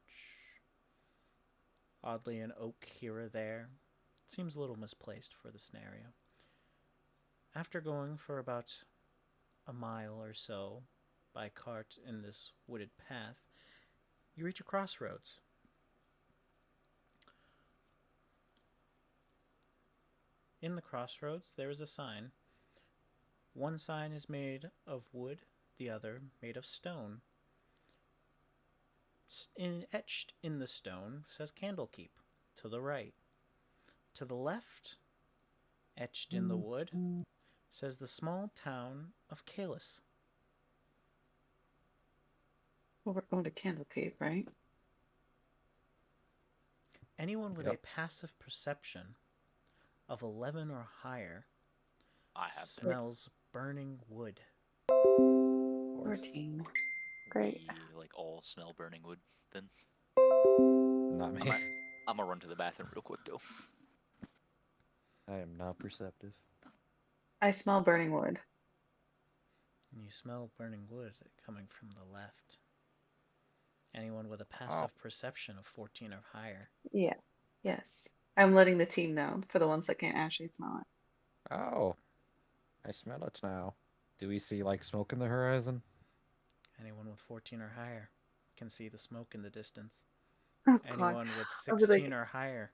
Oddly, an oak here or there. It seems a little misplaced for the scenario. After going for about a mile or so by cart in this wooded path, you reach a crossroads. In the crossroads, there is a sign. One sign is made of wood, the other made of stone. Etched in the stone says Candlekeep to the right. To the left, etched in the wood, says the small town of Kalis. Well, we're going to Candlekeep, right? Anyone with Yep. a passive perception of 11 or higher I have that. smells burning wood. 14. Great. We like all smell burning wood. Then Not me. I'm gonna run to the bathroom real quick though. I am not perceptive. I smell burning wood. And you smell burning wood coming from the left. Anyone with a passive perception of 14 or higher. Yeah. Yes. I'm letting the team know for the ones that can't actually smell it. Oh, I smell it now. Do we see like smoke in the horizon? Anyone with 14 or higher can see the smoke in the distance. Oh, God. Anyone with I'll be 16 like, or higher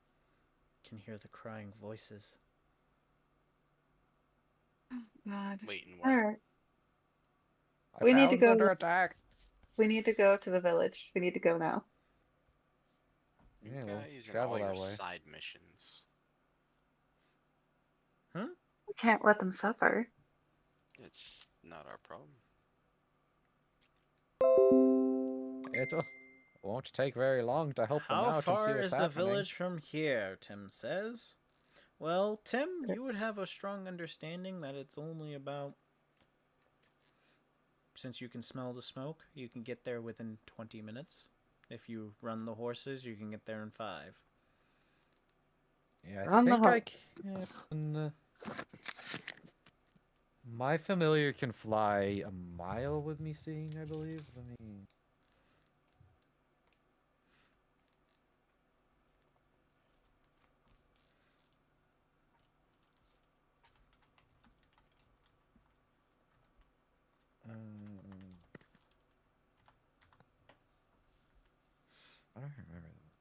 can hear the crying voices. God. Wait, and All what? right. My We need to town's go- under attack. We need to go to the village. We need to go now. You Yeah, we'll guys and travel all your that way. side missions. We can't let them suffer. It's not our problem. It won't take very long to help them How out and see far what's is the happening. village from here? Tim says. Well, Tim, you would have a strong understanding that it's only about since you can smell the smoke, you can get there within 20 minutes. If you run the horses, you can get there in 5. Yeah, I Run the think I horse. can. My familiar can fly a mile with me seeing, I believe. Let me. I don't remember that.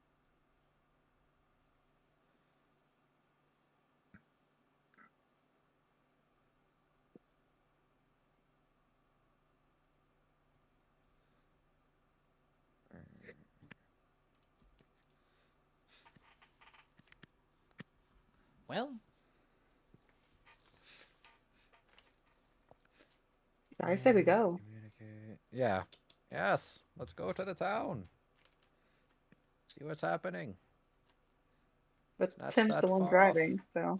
Well, I say we go. Communicate. Yeah. Yes. Let's go to the town. See what's happening. But It's not Tim's that the one far off. driving, so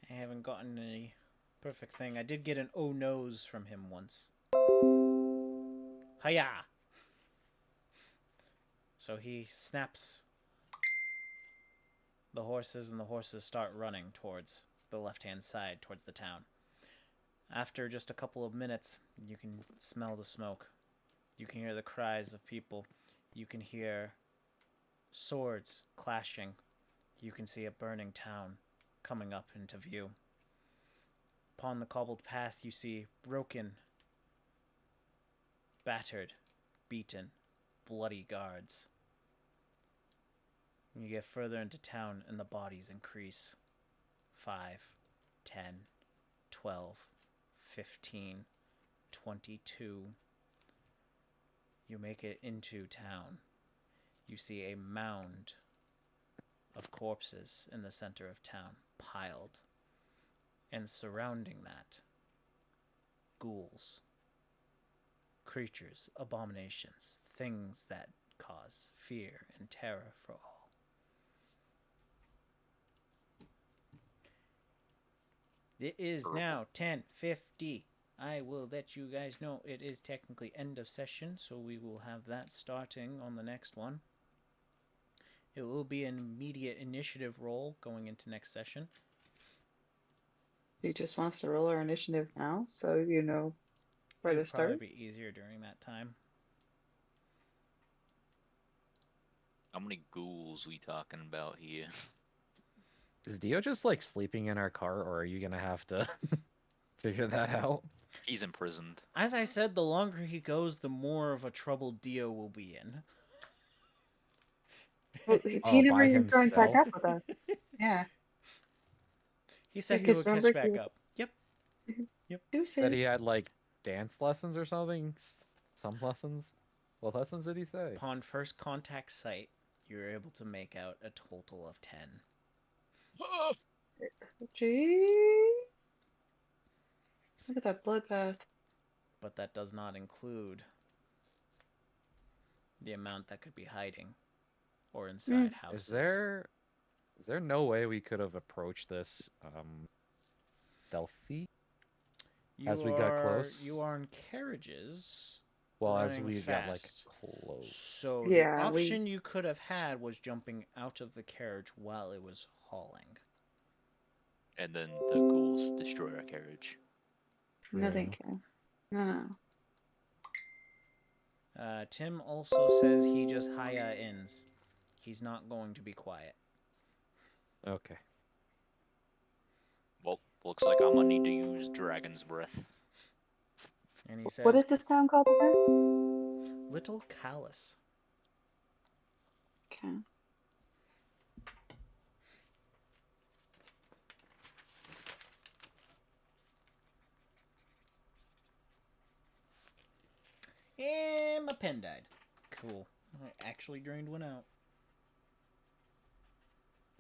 I haven't gotten any perfect thing. I did get an oh no's from him once. Hiya! So he snaps the horses, and the horses start running towards the left-hand side, towards the town. After just a couple of minutes, you can smell the smoke. You can hear the cries of people. You can hear swords clashing. You can see a burning town coming up into view. Upon the cobbled path, you see broken, battered, beaten, bloody guards. You get further into town, and the bodies increase. 5, 10, 12, 15, 22. You make it into town. You see a mound of corpses in the center of town, piled. And surrounding that, ghouls, creatures, abominations, things that cause fear and terror for all. It is now 10:50. I will let you guys know it is technically end of session, so we will have that starting on the next one. It will be an immediate initiative roll going into next session. he just wants to roll our initiative now, so you know where It to would probably start. be easier during that time. How many ghouls we talking about here? Is Dio just like sleeping in our car, or are you gonna have to figure that out? He's imprisoned. As I said, the longer he goes, the more of a trouble Dio will be in. Well, Oh, he never by even joined back himself? up with us. Yeah, He said he because would remember catch he back was up. Yep. Yep. Said he deuces. had like dance lessons or something. Some lessons. What lessons did he say? Upon first contact sight, you're able to make out a total of 10. Gee, look at that bloodbath. But that does not include the amount that could be hiding or inside houses. Is there no way we could have approached this stealthy as we got close? You are in carriages. Well, as running we got like fast. close. So Yeah, the option you could have had was jumping out of the carriage while it was hauling. And then the ghouls destroy our carriage. No, True. thank you. No. Tim also says he just hiya ins. He's not going to be quiet. Okay. Well, looks like I'm gonna need to use Dragon's Breath. And he says, What is this town called again? Little Callus. Okay. And my pen died. Cool. I actually drained one out.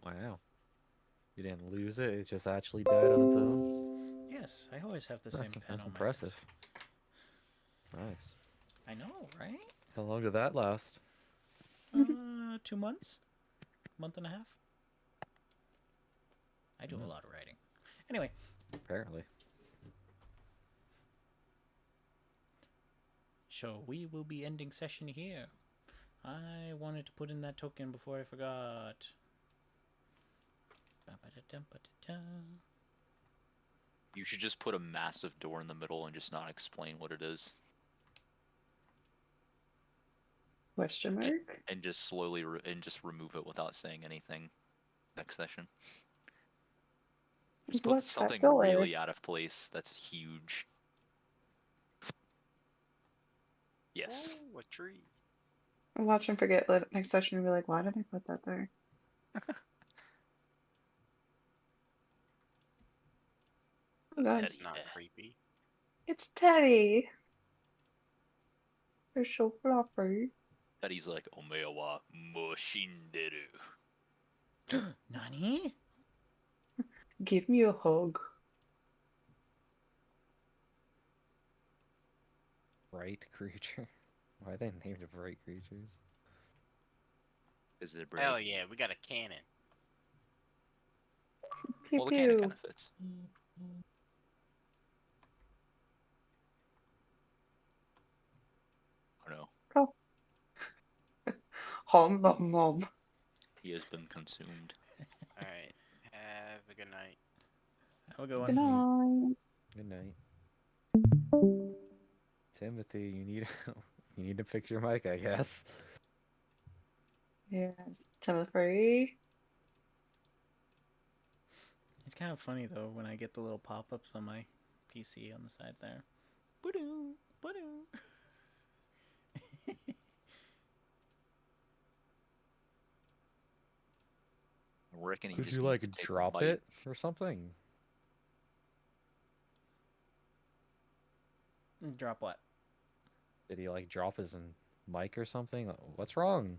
Wow. You didn't lose it. It just actually died on its own. Yes, I always have the same pen That's on impressive. my Nice. desk. I know, right? How long did that last? 2 months? Month and a half? I do a lot of writing. Anyway, Apparently. So we will be ending session here. I wanted to put in that token before I forgot. Ba-ba-da-dum-ba-da-da. You should just put a massive door in the middle and just not explain what it is, Question mark? and just slowly just remove it without saying anything. Next session. Just put What's that something filler? really out of place that's huge. Yes. Oh, a tree. Watch him forget next session and be like, why did I put that there? Oh god, That's not creepy. it's Teddy. They're so fluffy. Teddy's like, Omeya wa moshinderu. Nani? Give me a hug. Bright creature. Why are they named bright creatures? Is it brave? Hell yeah, we got a cannon. Pew Well, the cannon pew. kind of fits. Oh no, Go. Hom nom nom. he has been consumed. Alright, have a good night. Have a good Good one. night. Good night. Timothy, you need you need to fix your mic, I guess. Yes. Timothy. It's kind of funny though when I get the little pop-ups on my PC on the side there. Ba-doo, ba-doo. I reckon he Could just you needs like to take a drop bite. it or something? Drop what? Did he like drop his mic or something? What's wrong?